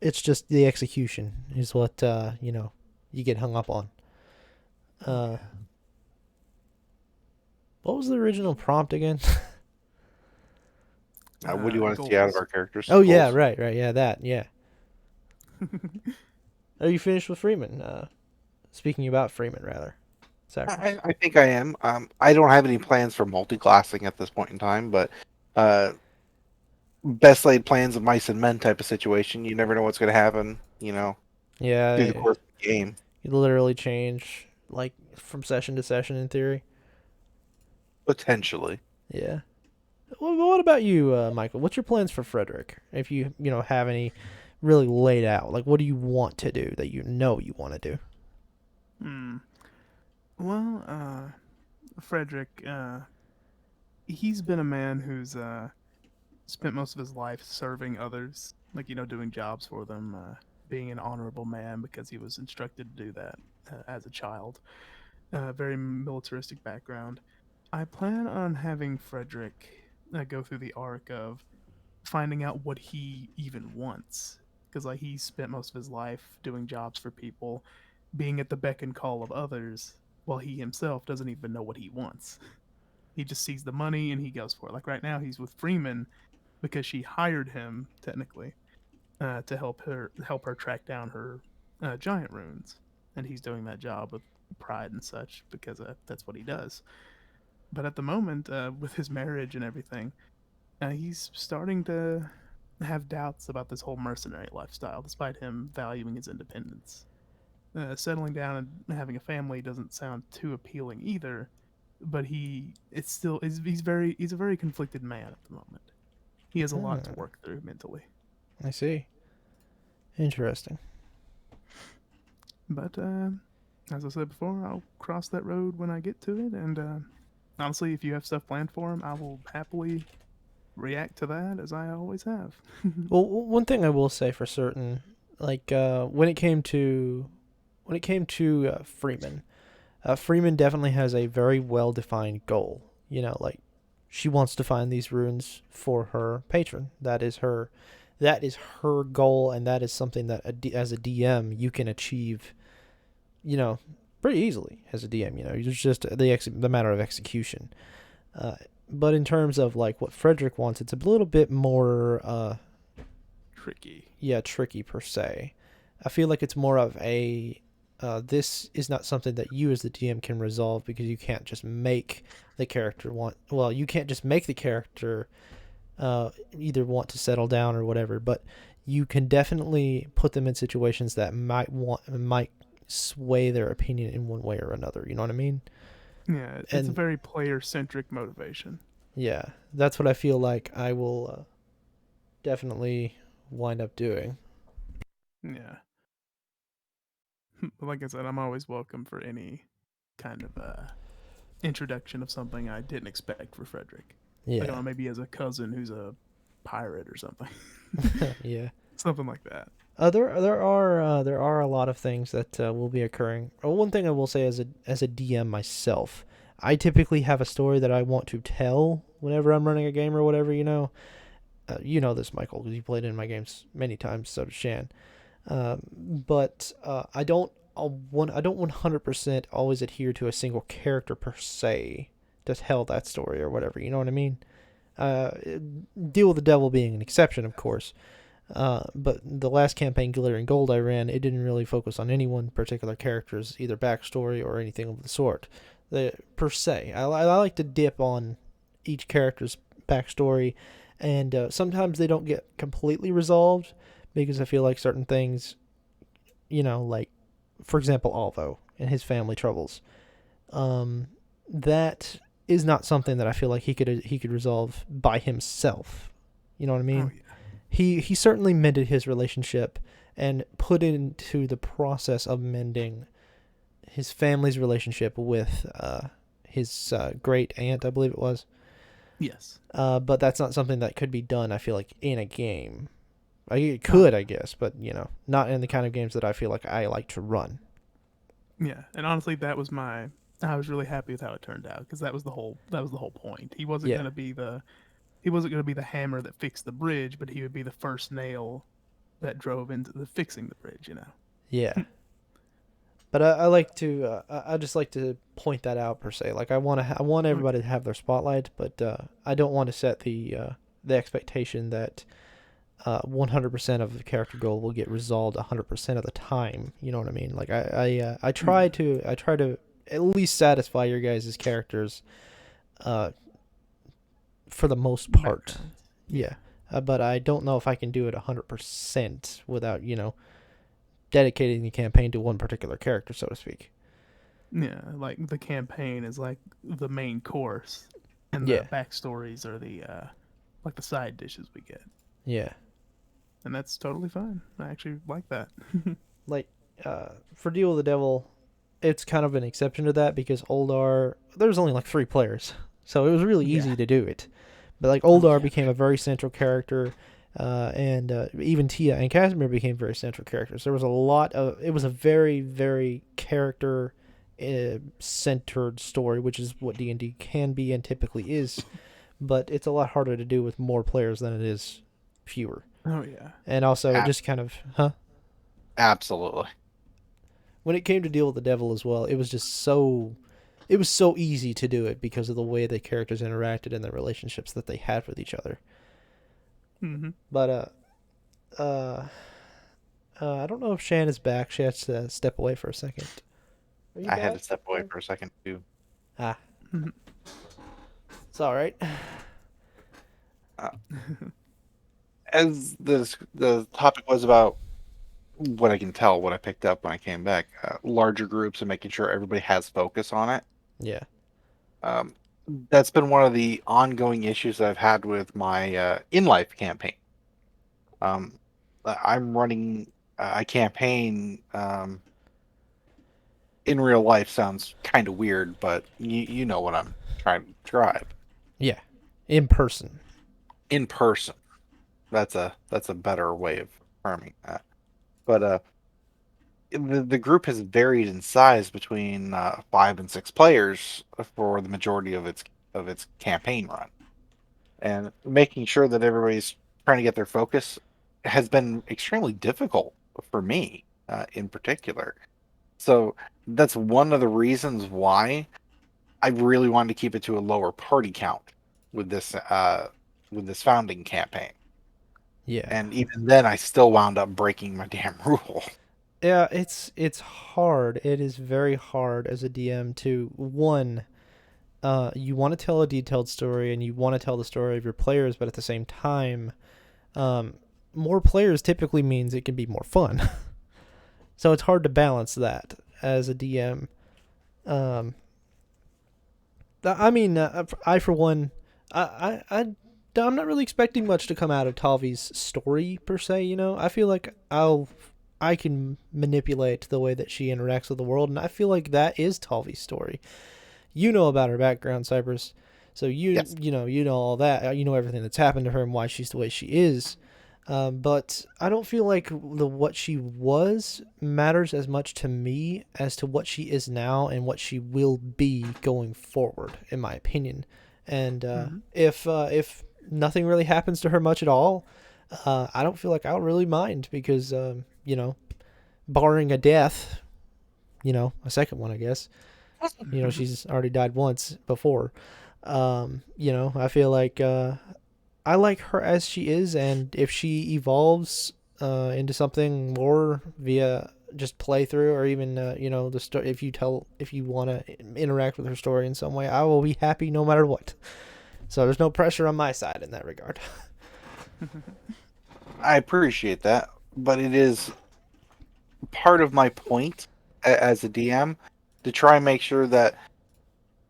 It's just the execution is what you get hung up on. What was the original prompt again? What do you want to see out of Goals. our characters? Oh yeah, Goals? right, yeah, that, yeah. Are you finished with Freeman? Speaking about Freeman, rather. Sacrifice. I think I am. I don't have any plans for multi-classing at this point in time, but best laid plans of mice and men type of situation. You never know what's going to happen, through the Yeah, course of the game. you literally change like from session to session in theory. Potentially. Yeah. Well, what about you, Michael? What's your plans for Frederick? If you have any really laid out, like what do you want to do that you want to do? Hmm. Well, Frederick, he's been a man who's spent most of his life serving others, like doing jobs for them, being an honorable man because he was instructed to do that as a child. Very militaristic background. I plan on having Frederick go through the arc of finding out what he even wants, because like he spent most of his life doing jobs for people, being at the beck and call of others, while he himself doesn't even know what he wants. He just sees the money and he goes for it. Like right now, he's with Freeman because she hired him technically to help her track down her giant runes, and he's doing that job with pride and such because that's what he does. But at the moment, with his marriage and everything, he's starting to have doubts about this whole mercenary lifestyle, despite him valuing his independence. Settling down and having a family doesn't sound too appealing either, but he's a very conflicted man at the moment. He has a lot to work through mentally. I see. Interesting. But as I said before, I'll cross that road when I get to it. And honestly, if you have stuff planned for him, I will happily react to that as I always have. Well, one thing I will say for certain, like when it came to Freeman, Freeman definitely has a very well defined goal. Like she wants to find these runes for her patron. That is her goal, and that is something that as a DM you can achieve. Pretty easily as a DM. It's just the matter of execution. But in terms of like what Frederick wants, it's a little bit more Tricky. yeah, tricky per se. I feel like it's more of a this is not something that you as the DM can resolve, because you can't just make the character you can't just make the character either want to settle down or whatever, but you can definitely put them in situations that might sway their opinion in one way or another. You know what I mean? Yeah, it's a very player-centric motivation. Yeah, that's what I feel like I will definitely wind up doing. Yeah. But like I said, I'm always welcome for any kind of introduction of something I didn't expect for Frederick. Yeah. Like maybe as a cousin who's a pirate or something. Yeah. Something like that. There are a lot of things that will be occurring. One thing I will say as a DM myself, I typically have a story that I want to tell whenever I'm running a game or whatever. You know this, Michael, because you played in my games many times. So does Shan. But I don't 100% always adhere to a single character per se to tell that story or whatever. You know what I mean? Deal with the Devil being an exception, of course. But the last campaign, Glitter and Gold, I ran, it didn't really focus on any one particular character's either backstory or anything of the sort. per se. I like to dip on each character's backstory, and sometimes they don't get completely resolved because I feel like certain things, like for example, Alvo and his family troubles. That is not something that I feel like he could resolve by himself. You know what I Oh mean? yeah. He certainly mended his relationship and put into the process of mending his family's relationship with his great aunt, I believe it was. Yes. But that's not something that could be done, I feel like, in a game. It Oh could, I guess, but, not in the kind of games that I feel like I like to run. yeah. And honestly, that was my. I was really happy with how it turned out because that was the whole point. He wasn't Yeah. gonna be the hammer that fixed the bridge, but he would be the first nail that drove into the fixing the bridge. Yeah. But I like to I just like to point that out per se. Like I want everybody to have their spotlight, but I don't want to set the expectation that 100% of the character goal will get resolved 100% of the time. You know what I mean? Like I try to at least satisfy your guys' characters for the most part. Backgrounds. Yeah. But I don't know if I can do it 100% without, dedicating the campaign to one particular character, so to speak. Yeah, like the campaign is like the main course, and Yeah. the backstories are the like the side dishes we get, Yeah. and that's totally fine. I actually like that. Like for Deal with the Devil, it's kind of an exception to that because Oldar, there's only like 3 players, so it was really easy Yeah. to do it. But like Oh, Oldar yeah. became a very central character, and even Tia and Casimir became very central characters. There was it was a very, very character centered story, which is what D&D can be and typically is, but it's a lot harder to do with more players than it is fewer. Oh yeah. And also, it just kind of, Absolutely. when it came to Deal with the Devil as well, it was so easy to do it because of the way the characters interacted and the relationships that they had with each other. Mm-hmm. But I don't know if Shan is back. She has to step away for a second. Are you I had back? to step away for a second too. Ah, Mm-hmm. it's all right. As the topic was about what I can tell, what I picked up when I came back, larger groups and making sure everybody has focus on it. Yeah, Um, that's been one of the ongoing issues I've had with my in-life campaign. I'm running a campaign in real life. Sounds kind of weird, but you know what I'm trying to describe. yeah, in person. In person, that's a better way of terming that. But the group has varied in size between 5 and 6 players for the majority of its campaign run, and making sure that everybody's trying to get their focus has been extremely difficult for me in particular. So that's one of the reasons why I really wanted to keep it to a lower party count with this founding campaign. Yeah, And even then, I still wound up breaking my damn rule. yeah. It's hard. It is very hard as a DM to one. You want to tell a detailed story and you want to tell the story of your players, but at the same time, more players typically means it can be more fun. So it's hard to balance that as a DM. I mean, I for one, I'm not really expecting much to come out of Talvi's story per se. I feel like I can manipulate the way that she interacts with the world, and I feel like that is Talvi's story. You know about her background, Cypress, so Yes. you know all that. You know everything that's happened to her and why she's the way she is. But I don't feel like what she was matters as much to me as to what she is now and what she will be going forward, in my opinion. And Mm-hmm. if nothing really happens to her much at all, I don't feel like I'll really mind because barring a death, a second one, I guess. She's already died once before. I feel like I like her as she is, and if she evolves into something more via just playthrough, or even the story. If you want to interact with her story in some way, I will be happy no matter what. So there's no pressure on my side in that regard. I appreciate that, but it is part of my point as a DM to try and make sure that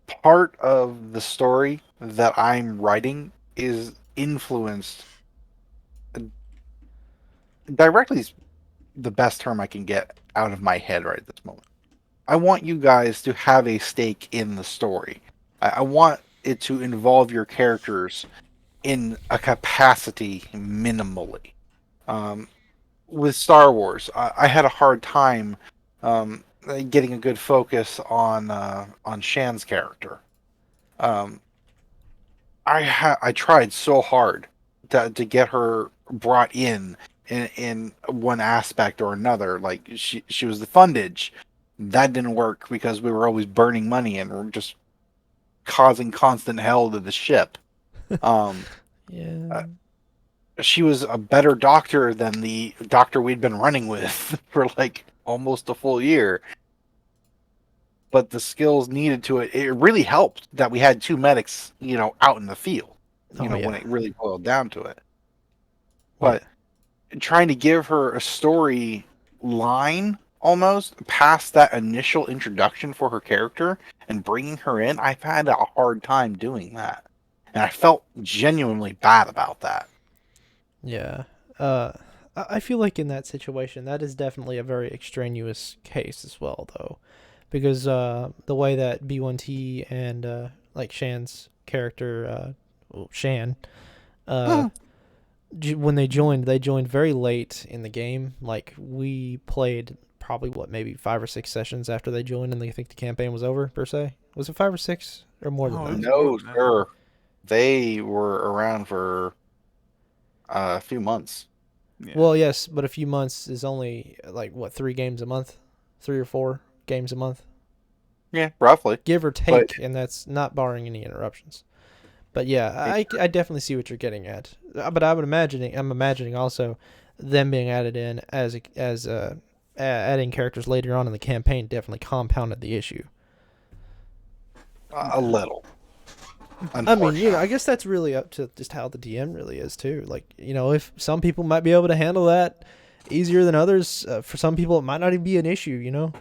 part of the story that I'm writing is influenced directly is the best term I can get out of my head right at this moment. I want you guys to have a stake in the story. I want it to involve your characters in a capacity minimally. Um, with Star Wars, I had a hard time getting a good focus on Shan's character. Um, I tried so hard to get her brought in one aspect or another. Like she was the fundage. That didn't work because we were always burning money and we're just causing constant hell to the ship. Um, Yeah. she was a better doctor than the doctor we'd been running with for like almost a full year. But the skills needed to it really helped that we had two medics, out in the field, Oh when yeah. it really boiled down to it. Yeah. But trying to give her a story line almost past that initial introduction for her character and bringing her in, I've had a hard time doing that. And I felt genuinely bad about that. Yeah. I feel like in that situation, that is definitely a very extraneous case as well, though, because the way that B1T and like Shan's character, Shan, when they joined very late in the game. Like we played probably maybe 5 or 6 sessions after they joined, and I think the campaign was over per se. Was it 5 or 6 or more than Oh, it that? was more No, than that. sir. They were around for a few months. Yeah. Well, yes, but a few months is only like what, 3 games a month, 3 or 4 games a month, Yeah, roughly. give or But take, and that's not barring any interruptions. But yeah, I definitely see what you're getting at. But I'm imagining also them being added in as adding characters later on in the campaign definitely compounded the issue. a little. I mean, Unfortunately. I guess that's really up to just how the DM really is too. Like, if some people might be able to handle that easier than others, for some people it might not even be an issue.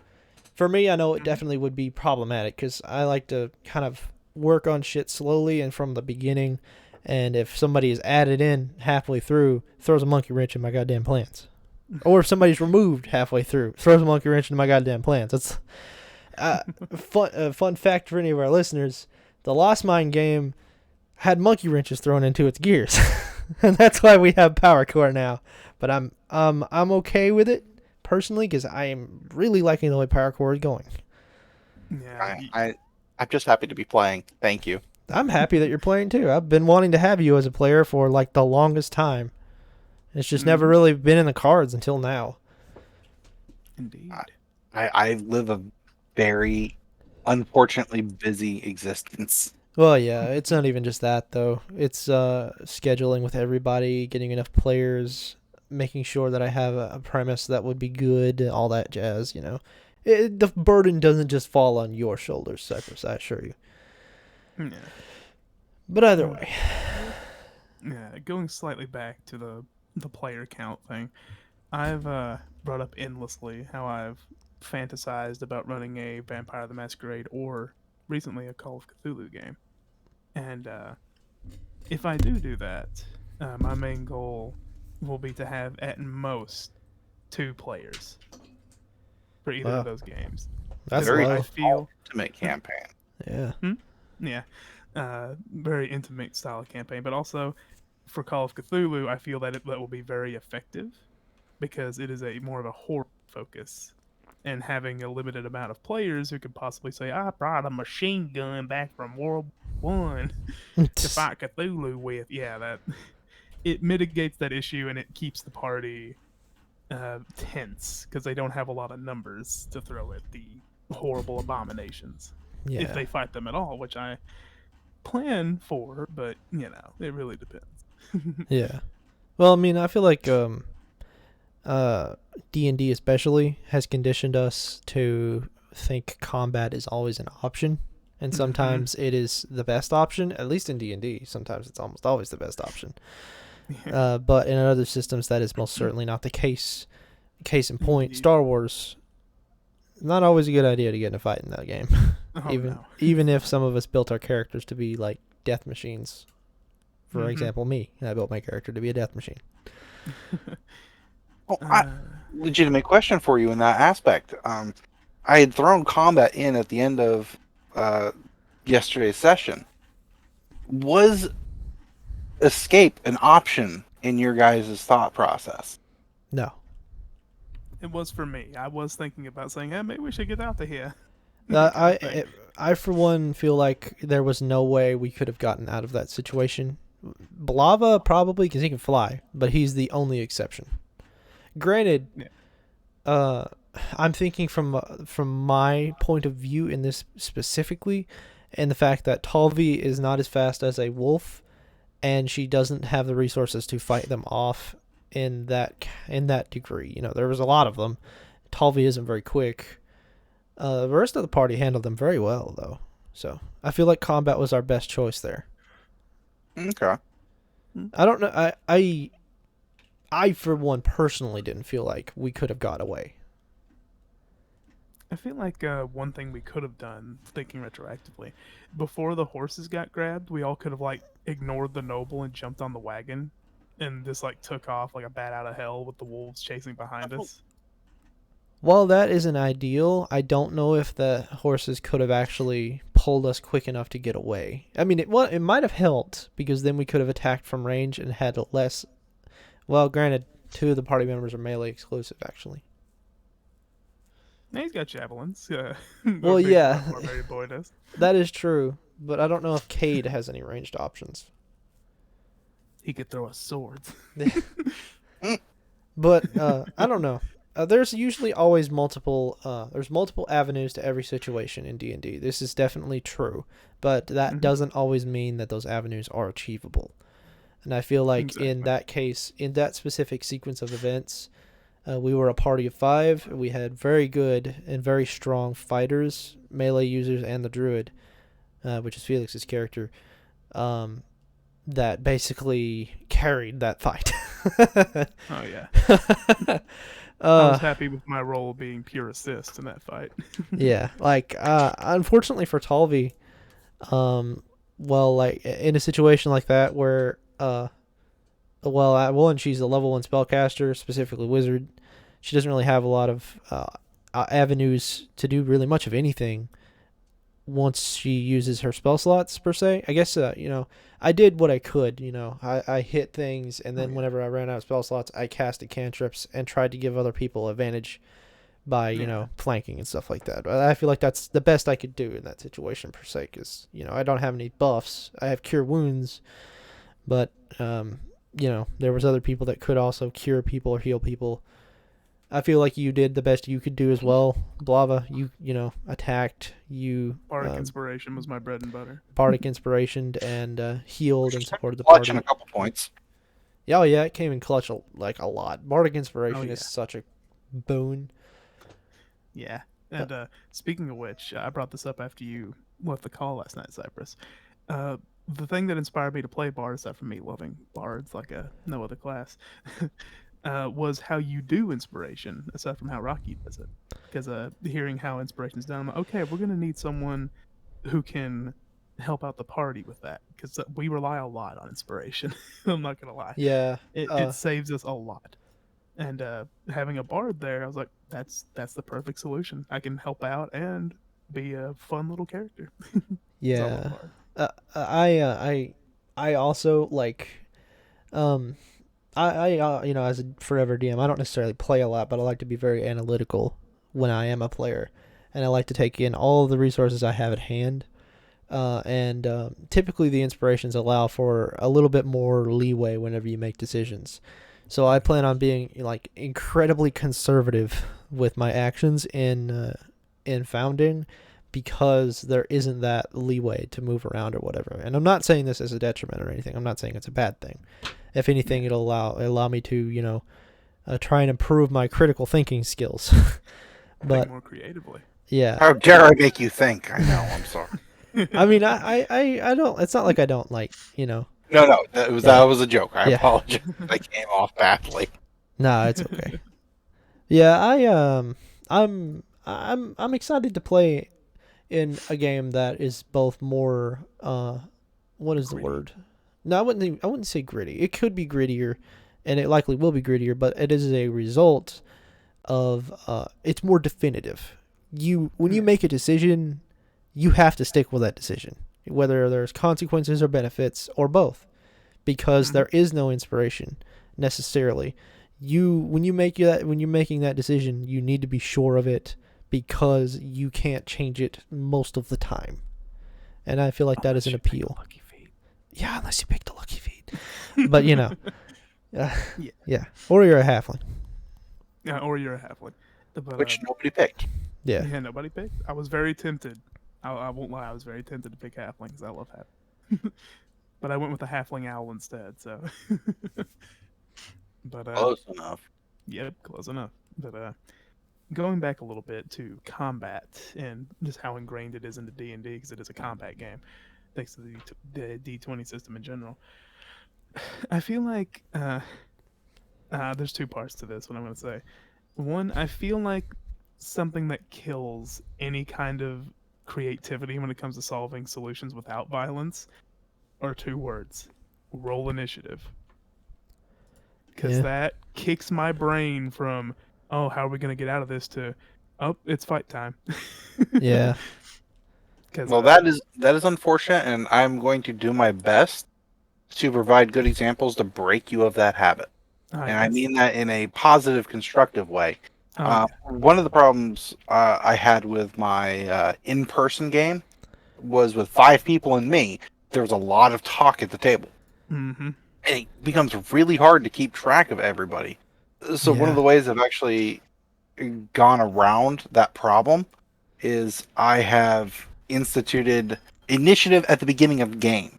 For me, I know it definitely would be problematic because I like to kind of work on shit slowly and from the beginning. And if somebody is added in halfway through, throws a monkey wrench in my goddamn plans. Or if somebody's removed halfway through, throws a monkey wrench in my goddamn plans. That's fun fact for any of our listeners. The Lost Mine game had monkey wrenches thrown into its gears, and that's why we have Power Core now. But I'm okay with it personally because I am really liking the way Power Core is going. Yeah. I'm just happy to be playing. Thank you. I'm happy that you're playing too. I've been wanting to have you as a player for like the longest time. It's just never really been in the cards until now. Indeed. I live a very unfortunately busy existence. Well, yeah, it's not even just that though. It's scheduling with everybody, getting enough players, making sure that I have a premise that would be good, all that jazz. The burden doesn't just fall on your shoulders, Cypress. I assure you. Yeah. But either way, Yeah. Going slightly back to the player count thing, I've brought up endlessly how I've fantasized about running a Vampire the Masquerade or recently a Call of Cthulhu game. And if I do that, my main goal will be to have at most 2 players for either Wow. of those games. that's Very low. I feel, ultimate campaign. Yeah. yeah, very intimate style of campaign, but also for Call of Cthulhu, I feel that that will be very effective because it is a more of a horror focus. And having a limited amount of players who could possibly say, "I brought a machine gun back from World War I to fight Cthulhu with," yeah, that it mitigates that issue and it keeps the party tense because they don't have a lot of numbers to throw at the horrible abominations if Yeah. they fight them at all, which I plan for, but it really depends. Yeah. Well, I mean, I feel like D&D especially has conditioned us to think combat is always an option, and sometimes it is the best option. At least in D&D, sometimes it's almost always the best option. But in other systems, that is most certainly not the case. Case in point, Indeed. Star Wars. Not always a good idea to get in a fight in that game. Oh, even no. even if some of us built our characters to be like death machines. For Mhm. example, me. I built my character to be a death machine. Well, Uh, legitimate question for you in that aspect. I had thrown combat in at the end of yesterday's session. Was escape an option in your guys' thought process? No. it was for me. I was thinking about saying, hey, maybe we should get out of here. I for one feel like there was no way we could have gotten out of that situation. Blava probably because he can fly, but he's the only exception. Granted, Yeah. I'm thinking from my point of view in this specifically, and the fact that Talvi is not as fast as a wolf, and she doesn't have the resources to fight them off in that degree. You know, there was a lot of them. Talvi isn't very quick. The rest of the party handled them very well, though. So I feel like combat was our best choice there. Okay. I don't know. I for one personally didn't feel like we could have got away. I feel like one thing we could have done, thinking retroactively, before the horses got grabbed, we all could have like ignored the noble and jumped on the wagon, and just like took off like a bat out of hell with the wolves chasing behind us. While that isn't ideal, I don't know if the horses could have actually pulled us quick enough to get away. I mean, it might have helped because then we could have attacked from range and had less. Well, granted, 2 of the party members are melee exclusive, actually. Now he's got javelins. Well, yeah. Barbarian boy does. That is true, but I don't know if Cade has any ranged options. He could throw us swords. But I don't know. There's usually always multiple. There's multiple avenues to every situation in D&D. This is definitely true, but that doesn't always mean that those avenues are achievable. And I feel like in that case, in that specific sequence of events, we were a party of 5. We had very good and very strong fighters, melee users, and the druid, which is Felix's character, that basically carried that fight. Oh yeah. I was happy with my role being pure assist in that fight. Yeah, like unfortunately for Talvi, well, like in a situation like that where well, at one she's a level 1 spellcaster, specifically wizard. She doesn't really have a lot of avenues to do really much of anything once she uses her spell slots per se. I guess I did what I could. I hit things, and then whenever I ran out of spell slots, I casted cantrips and tried to give other people advantage by flanking and stuff like that. I feel like that's the best I could do in that situation per se, because I don't have any buffs. I have cure wounds, but there was other people that could also cure people or heal people. I feel like you did the best you could do as well. Blava, you attacked. You Bardic Inspiration was my bread and butter. Bardic Inspiration and healed and supported the Clutch party. in a couple points. Yeah, oh yeah, it came in clutch a lot. Bardic Inspiration is such a boon. Yeah. And speaking of which, I brought this up after you left the call last night, Cypress. The thing that inspired me to play Bard, aside from me loving Bards like no other class, was how you do inspiration, aside from how Rocky does it. Because hearing how inspiration is done, I'm like, okay, we're going to need someone who can help out the party with that. Because we rely a lot on inspiration. I'm not going to lie. Yeah. It saves us a lot. And having a Bard there, I was like, that's the perfect solution. I can help out and be a fun little character. Yeah. I also like I as a forever DM, I don't necessarily play a lot, but I like to be very analytical when I am a player, and I like to take in all of the resources I have at hand. And typically the inspirations allow for a little bit more leeway whenever you make decisions. So I plan on being like incredibly conservative with my actions in founding, because there isn't that leeway to move around or whatever. And I'm not saying this as a detriment or anything. I'm not saying it's a bad thing. If anything, it'll allow me to try and improve my critical thinking skills. Think But more creatively. yeah, How dare I make you think? I know. I'm sorry. I mean, I don't. It's not like I don't like, No, that Yeah. was a joke. I Yeah. apologize. I came off badly. No, it's okay. Yeah, I'm excited to play in a game that is both more what is the Gritty. word? No, I wouldn't say gritty. It could be grittier, and it likely will be grittier, but it is a result of it's more definitive. When you make a decision, you have to stick with that decision, whether there's consequences or benefits or both, because there is no inspiration necessarily. When you're making that decision, you need to be sure of it because you can't change it most of the time. And I feel like that is an appeal. Lucky feet. Yeah, unless you pick the lucky feet. But Yeah. yeah. Or you're a halfling. Yeah, or you're a halfling. But, Which nobody picked. Yeah. yeah, nobody picked. I was very tempted. I won't lie. I was very tempted to pick halflings. I love half. But I went with a halfling owl instead. So. But Close enough. Yep, close enough. But going back a little bit to combat and just how ingrained it is into D&D, because it is a combat game, thanks to the D20 system in general. I feel like there's two parts to this. What I'm going to say. One, I feel like something that kills any kind of creativity when it comes to solving solutions without violence are two words: roll initiative. Because that kicks my brain from, oh, how are we going to get out of this, to, oh, it's fight time. Yeah. Well, that is unfortunate, and I'm going to do my best to provide good examples to break you of that habit. And I mean that in a positive, constructive way. One of the problems I had with my in-person game was with 5 people and me, there was a lot of talk at the table. Mm-hmm. And it becomes really hard to keep track of everybody. So one of the ways I've actually gone around that problem is I have instituted initiative at the beginning of the game.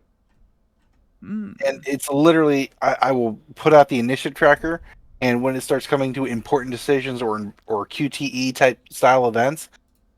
And it's literally, I will put out the initiative tracker, and when it starts coming to important decisions or QTE type style events,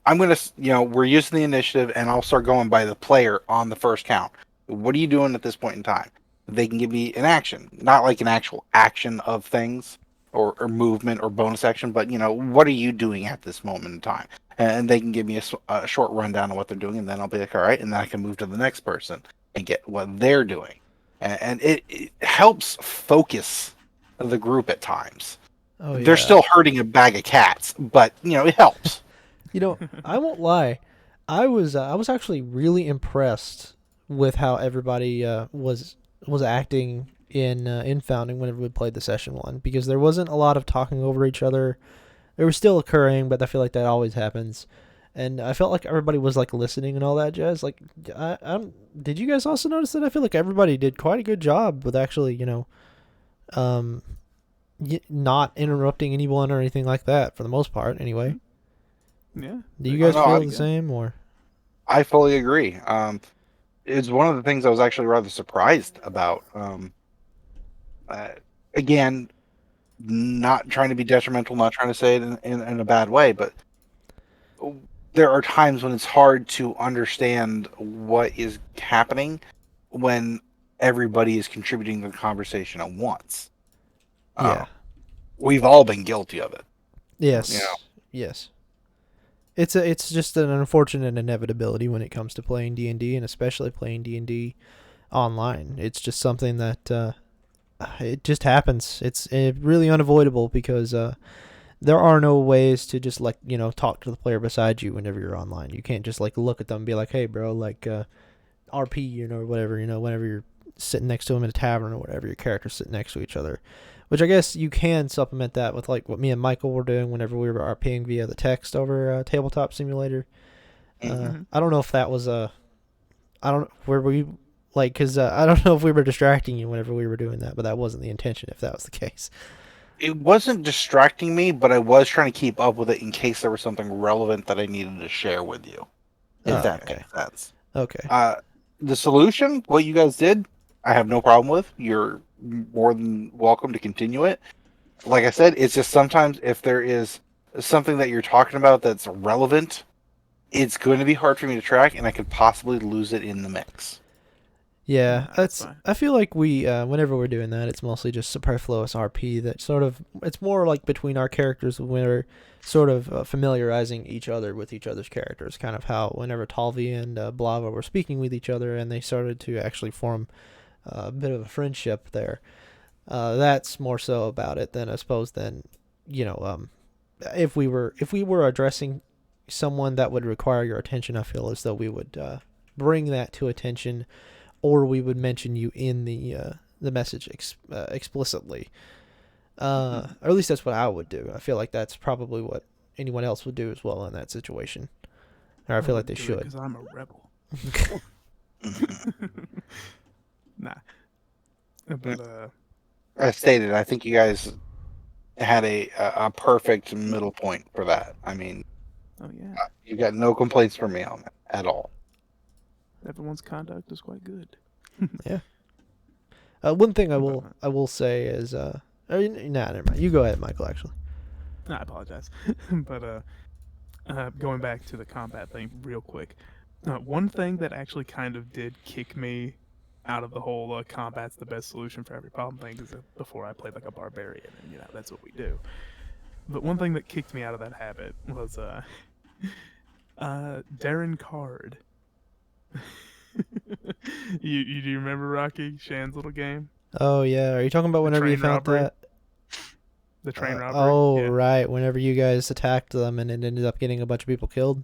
I'm going to, we're using the initiative, and I'll start going by the player on the first count. What are you doing at this point in time? They can give me an action, not like an actual action of things or movement or bonus action, but, what are you doing at this moment in time? And they can give me a short rundown of what they're doing, and then I'll be like, all right, and then I can move to the next person and get what they're doing. And it helps focus the group at times. Oh, yeah. They're still herding a bag of cats, but, it helps. I won't lie. I was actually really impressed with how everybody was acting in Founding whenever we played the session one, because there wasn't a lot of talking over each other. It was still occurring, but I feel like that always happens. And I felt like everybody was like listening and all that jazz. Like, did you guys also notice that? I feel like everybody did quite a good job with actually, not interrupting anyone or anything like that for the most part. Anyway. Yeah. Do you guys feel the same, or? I fully agree. It's one of the things I was actually rather surprised about. Again, not trying to be detrimental, not trying to say it in a bad way, but there are times when it's hard to understand what is happening when everybody is contributing to the conversation at once. Yeah. We've all been guilty of it. Yes. Yes. It's just an unfortunate inevitability when it comes to playing D&D, and especially playing D&D online. It's just something that it just happens. It's really unavoidable because there are no ways to just talk to the player beside you whenever you're online. You can't just look at them and be like, "Hey, bro, RP," or whatever. Whenever you're sitting next to them in a tavern or whatever, your characters sit next to each other. Which I guess you can supplement that with what me and Michael were doing whenever we were RPing via the text over Tabletop Simulator. I don't know if that was I don't where we because I don't know if we were distracting you whenever we were doing that, but that wasn't the intention. If that was the case, it wasn't distracting me, but I was trying to keep up with it in case there was something relevant that I needed to share with you. If that makes sense. Okay. The solution, what you guys did, I have no problem with. You're more than welcome to continue it. like I said, it's just sometimes if there is something that you're talking about that's relevant, it's going to be hard for me to track, and I could possibly lose it in the mix. Yeah, That's fine. I feel like we, whenever we're doing that, it's mostly just superfluous RP that sort of, it's more like between our characters when we're sort of familiarizing each other with each other's characters, kind of how whenever Talvi and Blava were speaking with each other and they started to actually form a bit of a friendship there. That's more so about it than I suppose than, if we were addressing someone that would require your attention, I feel as though we would bring that to attention, or we would mention you in the message explicitly. Or at least that's what I would do. I feel like that's probably what anyone else would do as well in that situation. Or I feel like they should. Because I'm a rebel. Nah. But As stated, I think you guys had a perfect middle point for that. I mean, oh yeah, you got no complaints from me on that at all. everyone's conduct is quite good. Yeah. One thing I will say is never mind. You go ahead, Michael. Actually. I apologize, but going back to the combat thing real quick, one thing that actually kind of did kick me out of the whole combat's the best solution for every problem thing is that before I played like a barbarian, and that's what we do. But one thing that kicked me out of that habit was Darren Card. you do you remember Rocky Shan's little game? Oh yeah. Are you talking about whenever you train found robbery? that? The train robbery. Oh Yeah. right. Whenever you guys attacked them and it ended up getting a bunch of people killed.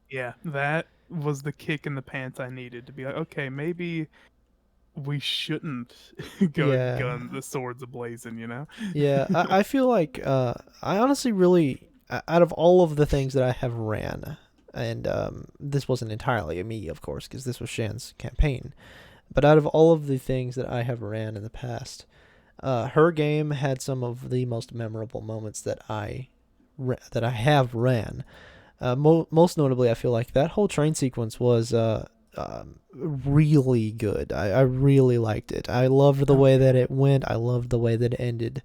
Yeah, that was the kick in the pants I needed to be like, okay, maybe we shouldn't go gun the swords ablazing, Yeah, I feel like I honestly really, out of all of the things that I have ran, and this wasn't entirely me, of course, because this was Shan's campaign, but out of all of the things that I have ran in the past, her game had some of the most memorable moments that I have ran. Most notably, I feel like that whole train sequence was really good. I really liked it. I loved the way that it went. I loved the way that it ended.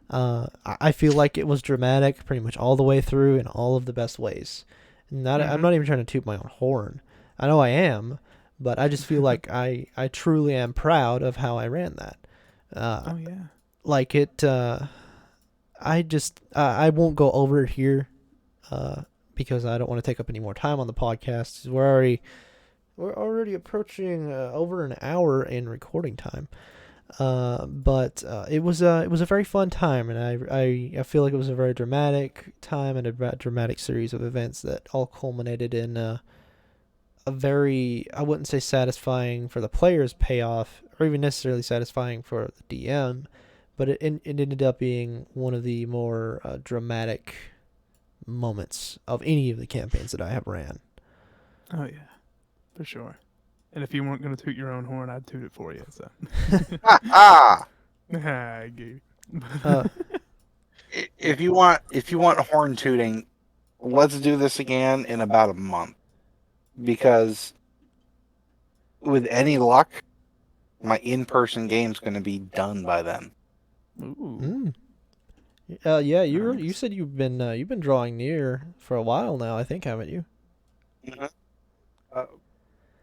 I feel like it was dramatic pretty much all the way through in all of the best ways. I'm not even trying to toot my own horn. I know I am, but I just feel like I truly am proud of how I ran that. Oh yeah. Like it. I won't go over it here. Because I don't want to take up any more time on the podcast. We're already approaching over an hour in recording time. But it was a very fun time, and I feel like it was a very dramatic time and a dramatic series of events that all culminated in a very, I wouldn't say satisfying for the players payoff, or even necessarily satisfying for the DM, but it ended up being one of the more dramatic moments of any of the campaigns that I have ran. Oh yeah, for sure. And if you weren't going to toot your own horn, I'd toot it for you. So. I gave you. If you want horn tooting, let's do this again in about a month, because with any luck, my in-person game's going to be done by then. Ooh. Yeah, Nice. you said you've been drawing near for a while now, I think, haven't you? Mm-hmm.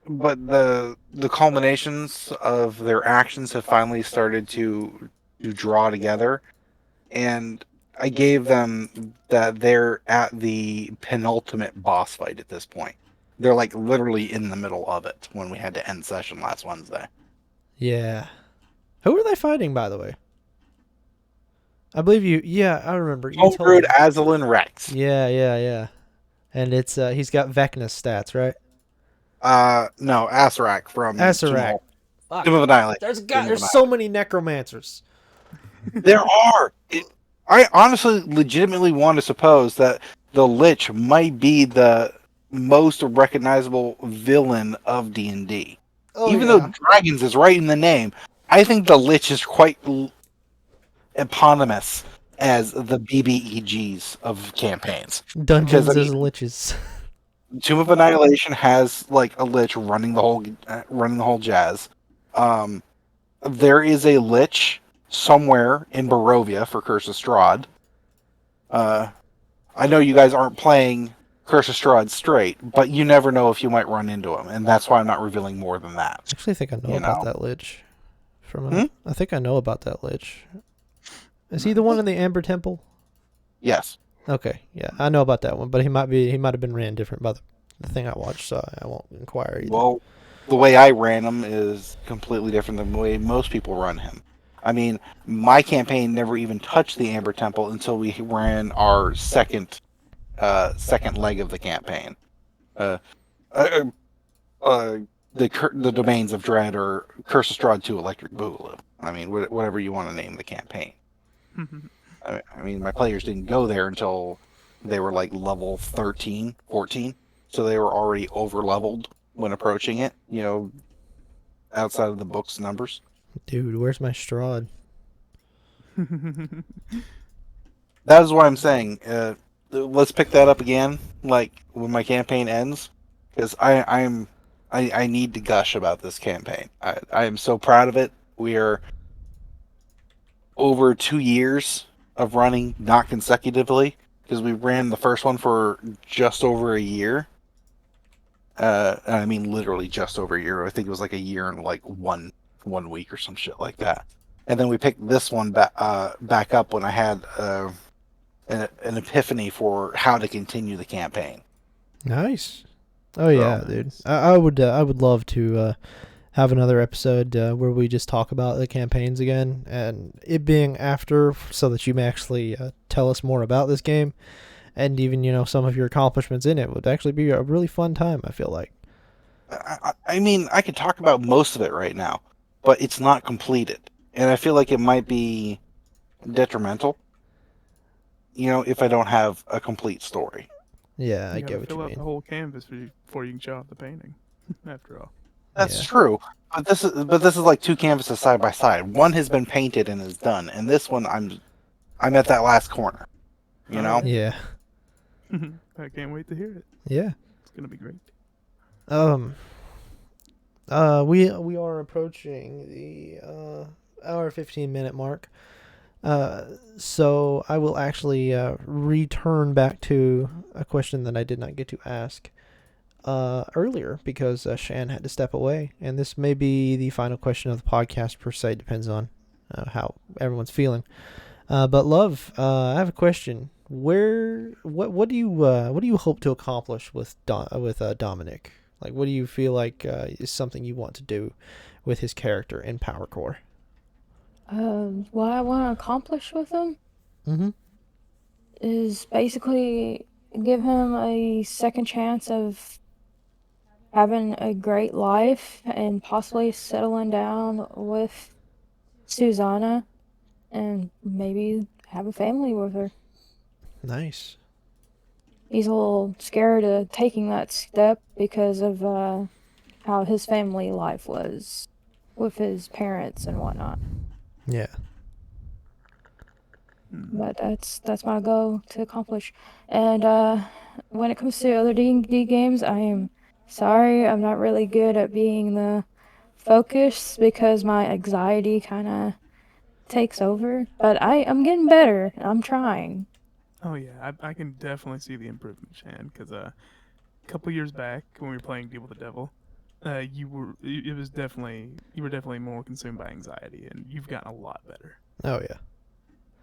But the culminations of their actions have finally started to draw together, and I gave them that they're at the penultimate boss fight at this point. They're like literally in the middle of it when we had to end session last Wednesday. Yeah. Who are they fighting, by the way? I believe you. Yeah, I remember. You told Homebrewed me. Azalin Rex. Yeah. And it's he's got Vecna stats, right? No, Asarak from Asarak. Tomb of Annihilation. There's so many necromancers. There are. I honestly, legitimately want to suppose that the Lich might be the most recognizable villain of D&D. Even though Dragons is right in the name, I think the Lich is quite eponymous as the BBEGs of campaigns. Dungeons as liches. Tomb of Annihilation has like a Lich running the whole jazz. There is a Lich somewhere in Barovia for Curse of Strahd. I know you guys aren't playing Curse of Strahd straight, but you never know if you might run into him, and that's why I'm not revealing more than that. I actually think I know You about know? that lich. I think I know about that lich. Is he the one in the Amber Temple? Yes. Okay, yeah, I know about that one, but he might have been ran different by the thing I watched, so I won't inquire either. Well, the way I ran him is completely different than the way most people run him. I mean, my campaign never even touched the Amber Temple until we ran our second leg of the campaign. Uh, uh, uh, the Domains of Dread or Curse of Strahd 2 Electric Boogaloo. I mean, whatever you want to name the campaign. I mean, my players didn't go there until they were like level 13, 14. So they were already over leveled when approaching it, outside of the book's numbers. Dude, where's my Strahd? That is why I'm saying, let's pick that up again, like when my campaign ends, because I need to gush about this campaign. I am so proud of it. We are over 2 years of running, not consecutively, because we ran the first one for just over a year. I mean, literally just over a year. I think it was like a year and like one week or some shit like that. And then we picked this one back up when I had an epiphany for how to continue the campaign. Nice. Oh yeah, dude. I would love to have another episode where we just talk about the campaigns again, and it being after, so that you may actually tell us more about this game, and even some of your accomplishments in it would actually be a really fun time. I feel like. I mean, I could talk about most of it right now, but it's not completed, and I feel like it might be detrimental. If I don't have a complete story. Yeah, I You get gotta what fill you out the mean. whole canvas before you can show off the painting. After all, That's Yeah. true. But this is like two canvases side by side. One has been painted and is done, and this one I'm at that last corner. You know? Yeah. I can't wait to hear it. Yeah. It's gonna be great. We are approaching the hour 15-minute mark. So I will actually return back to a question that I did not get to ask earlier because Shan had to step away, and this may be the final question of the podcast per se. Depends on how everyone's feeling. But love, I have a question. What do you hope to accomplish with Dominic? Like, what do you feel like is something you want to do with his character in Power Core? What I want to accomplish with him Mm-hmm. is basically give him a second chance of having a great life and possibly settling down with Susanna and maybe have a family with her. Nice. He's a little scared of taking that step because of how his family life was with his parents and whatnot. Yeah. But that's my goal to accomplish. And when it comes to other D&D games, I am sorry, I'm not really good at being the focus because my anxiety kind of takes over. But I'm getting better. I'm trying. Oh yeah, I can definitely see the improvement, Shan. Because a couple years back when we were playing Deal with the Devil, you were definitely more consumed by anxiety, and you've gotten a lot better. Oh yeah.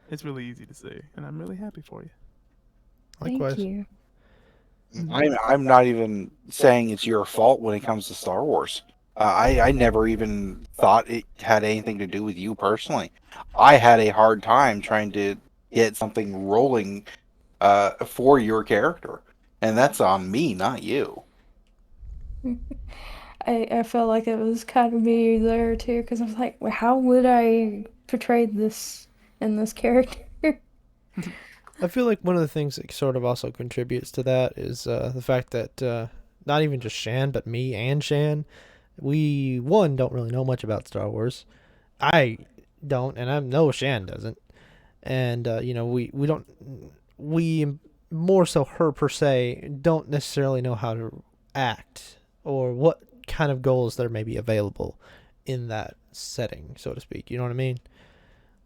It's really easy to see, and I'm really happy for you. Likewise. Thank you. I'm not even saying it's your fault when it comes to Star Wars. I never even thought it had anything to do with you personally. I had a hard time trying to get something rolling for your character, and that's on me, not you. I felt like it was kind of me there too because I was like, well, how would I portray this in this character? I feel like one of the things that sort of also contributes to that is the fact that not even just Shan, but me and Shan, we don't really know much about Star Wars. I don't, and I know Shan doesn't. And we more so her per se don't necessarily know how to act or what kind of goals there may be available in that setting, so to speak. You know what I mean?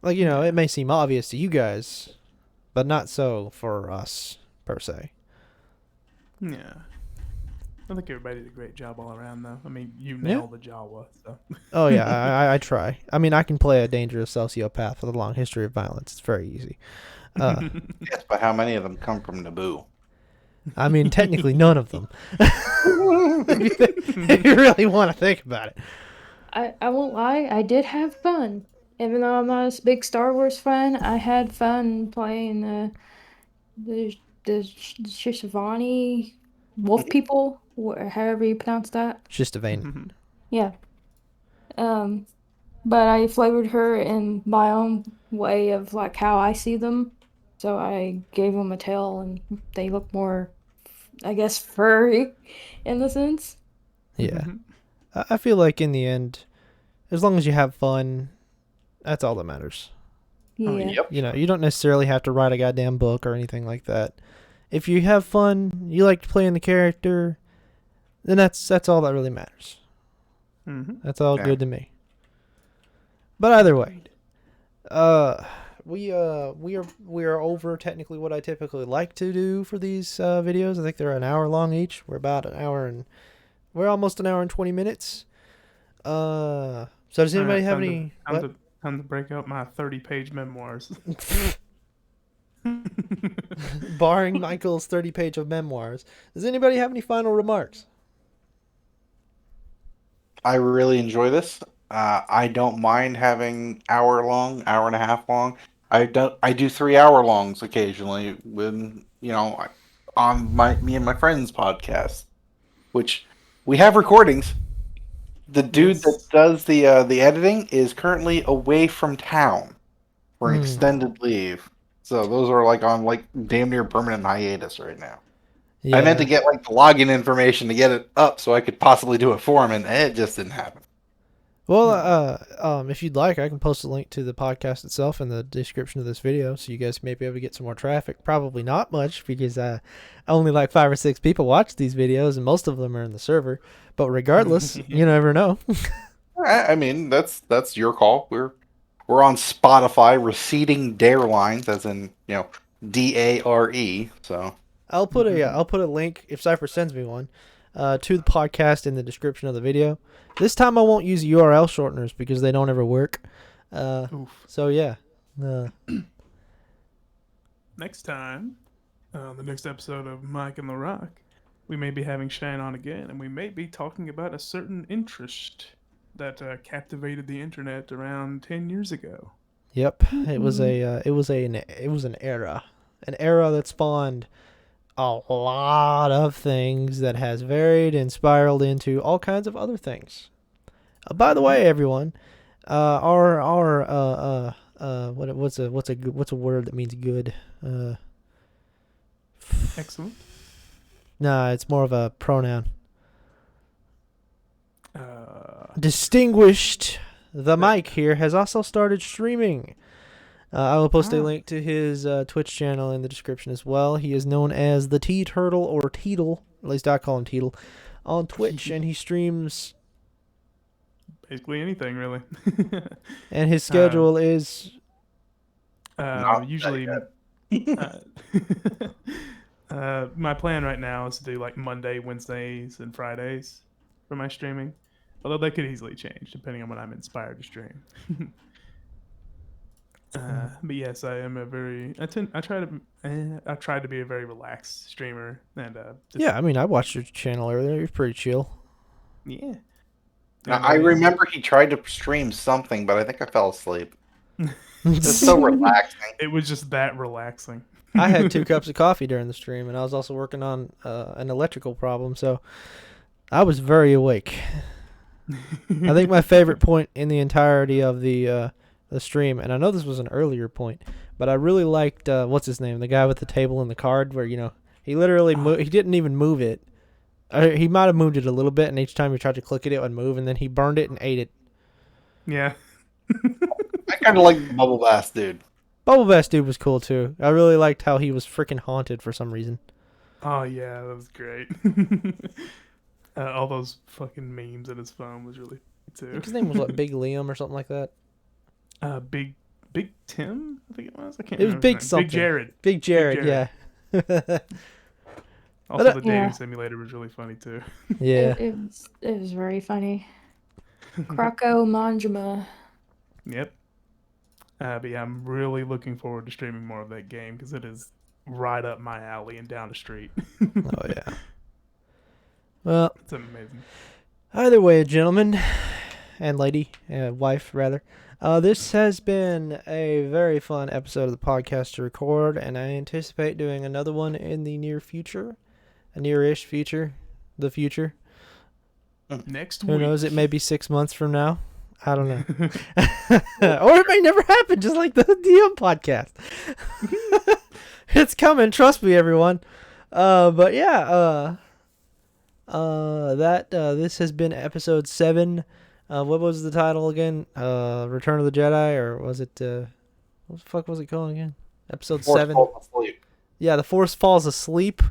Like, it may seem obvious to you guys, but not so for us, per se. Yeah. I think everybody did a great job all around, though. I mean, you nailed the Jawa, so. Oh, yeah, I try. I mean, I can play a dangerous sociopath with a long history of violence. It's very easy. Yes, but how many of them come from Naboo? I mean, technically none of them. If you really want to think about it. I won't lie, I did have fun. Even though I'm not a big Star Wars fan, I had fun playing the Shishivani wolf people, however you pronounce that. It's just a vein. Yeah. But I flavored her in my own way of like how I see them. So I gave them a tail and they look more, I guess, furry in the sense. Yeah. I feel like in the end, as long as you have fun, that's all that matters. Yeah. Oh, Yep. You don't necessarily have to write a goddamn book or anything like that. If you have fun, you like playing the character, then that's all that really matters. That's all good to me. But either way, we are over technically what I typically like to do for these videos. I think they're an hour long each. We're almost an hour and 20 minutes. So does anybody have any? Time to break out my 30-page memoirs. Barring Michael's 30-page of memoirs, does anybody have any final remarks? I really enjoy this. I don't mind having hour and a half long. I do 3 hour longs occasionally when on me and my friends podcast, which we have recordings. The dude that does the editing is currently away from town for an extended leave, so those are on damn near permanent hiatus right now. Yeah. I meant to get the login information to get it up so I could possibly do it for him, and it just didn't happen. Well, if you'd like, I can post a link to the podcast itself in the description of this video, so you guys may be able to get some more traffic. Probably not much, because only 5 or 6 people watch these videos, and most of them are in the server. But regardless, you never know. I mean, that's your call. We're on Spotify, Receding Dare lines, as in DARE. So I'll put a link if Cypher sends me one to the podcast in the description of the video. This time I won't use URL shorteners because they don't ever work. So yeah. Next time, the next episode of Mike and the Rock, we may be having Shane on again, and we may be talking about a certain interest that captivated the internet around 10 years ago. Yep, it was an era that spawned a lot of things that has varied and spiraled into all kinds of other things. By the way, everyone, what's a word that means good? Excellent. Nah, it's more of a pronoun. Distinguished the Mike here has also started streaming. I will post a link to his Twitch channel in the description as well. He is known as the Tea Turtle or Teetle, at least I call him Teetle, on Twitch, and he streams basically anything, really. And his schedule is usually my plan right now is to do Monday, Wednesdays, and Fridays for my streaming. Although that could easily change depending on when I'm inspired to stream. But yes, I am I try to be a very relaxed streamer, and yeah. I mean, I watched your channel earlier. You're pretty chill. Yeah. Now, I remember he tried to stream something, but I think I fell asleep. It's so relaxing. It was just that relaxing. I had 2 cups of coffee during the stream, and I was also working on an electrical problem, so I was very awake. I think my favorite point in the entirety of the stream, and I know this was an earlier point, but I really liked what's his name, the guy with the table and the card, where he literally he didn't even move it. He might have moved it a little bit, and each time he tried to click it, it would move, and then he burned it and ate it. Yeah. I kind of like the Bubble Bass dude. Bubble Bass dude was cool too. I really liked how he was freaking haunted for some reason. Oh yeah, that was great. All those fucking memes in his phone was really too. I think his name was Big Liam or something like that. Big Big Tim, I think it was. I can't It was remember. Big his name. something. Big Jared. Big Jared, Jared. yeah. Also, the dating Yeah. simulator was really funny too. Yeah. It was very funny. Croco Manjima. Yep. But yeah, I'm really looking forward to streaming more of that game because it is right up my alley and down the street. Oh, yeah. Well, It's amazing. either way, gentlemen and lady, wife, rather. This has been a very fun episode of the podcast to record, and I anticipate doing another one in the near future. A near-ish future. The future. Next Who week. knows? It may be 6 months from now. I don't know. Or it may never happen, just like the DM podcast. It's coming, trust me, everyone. But yeah, this has been episode 7. What was the title again? Return of the Jedi, or was it what the fuck was it called again? Episode Force 7. falls asleep. Yeah, the Force falls asleep.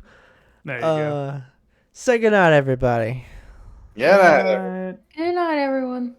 There you go. Say goodnight, everybody. Yeah. Alright. Good night, everyone.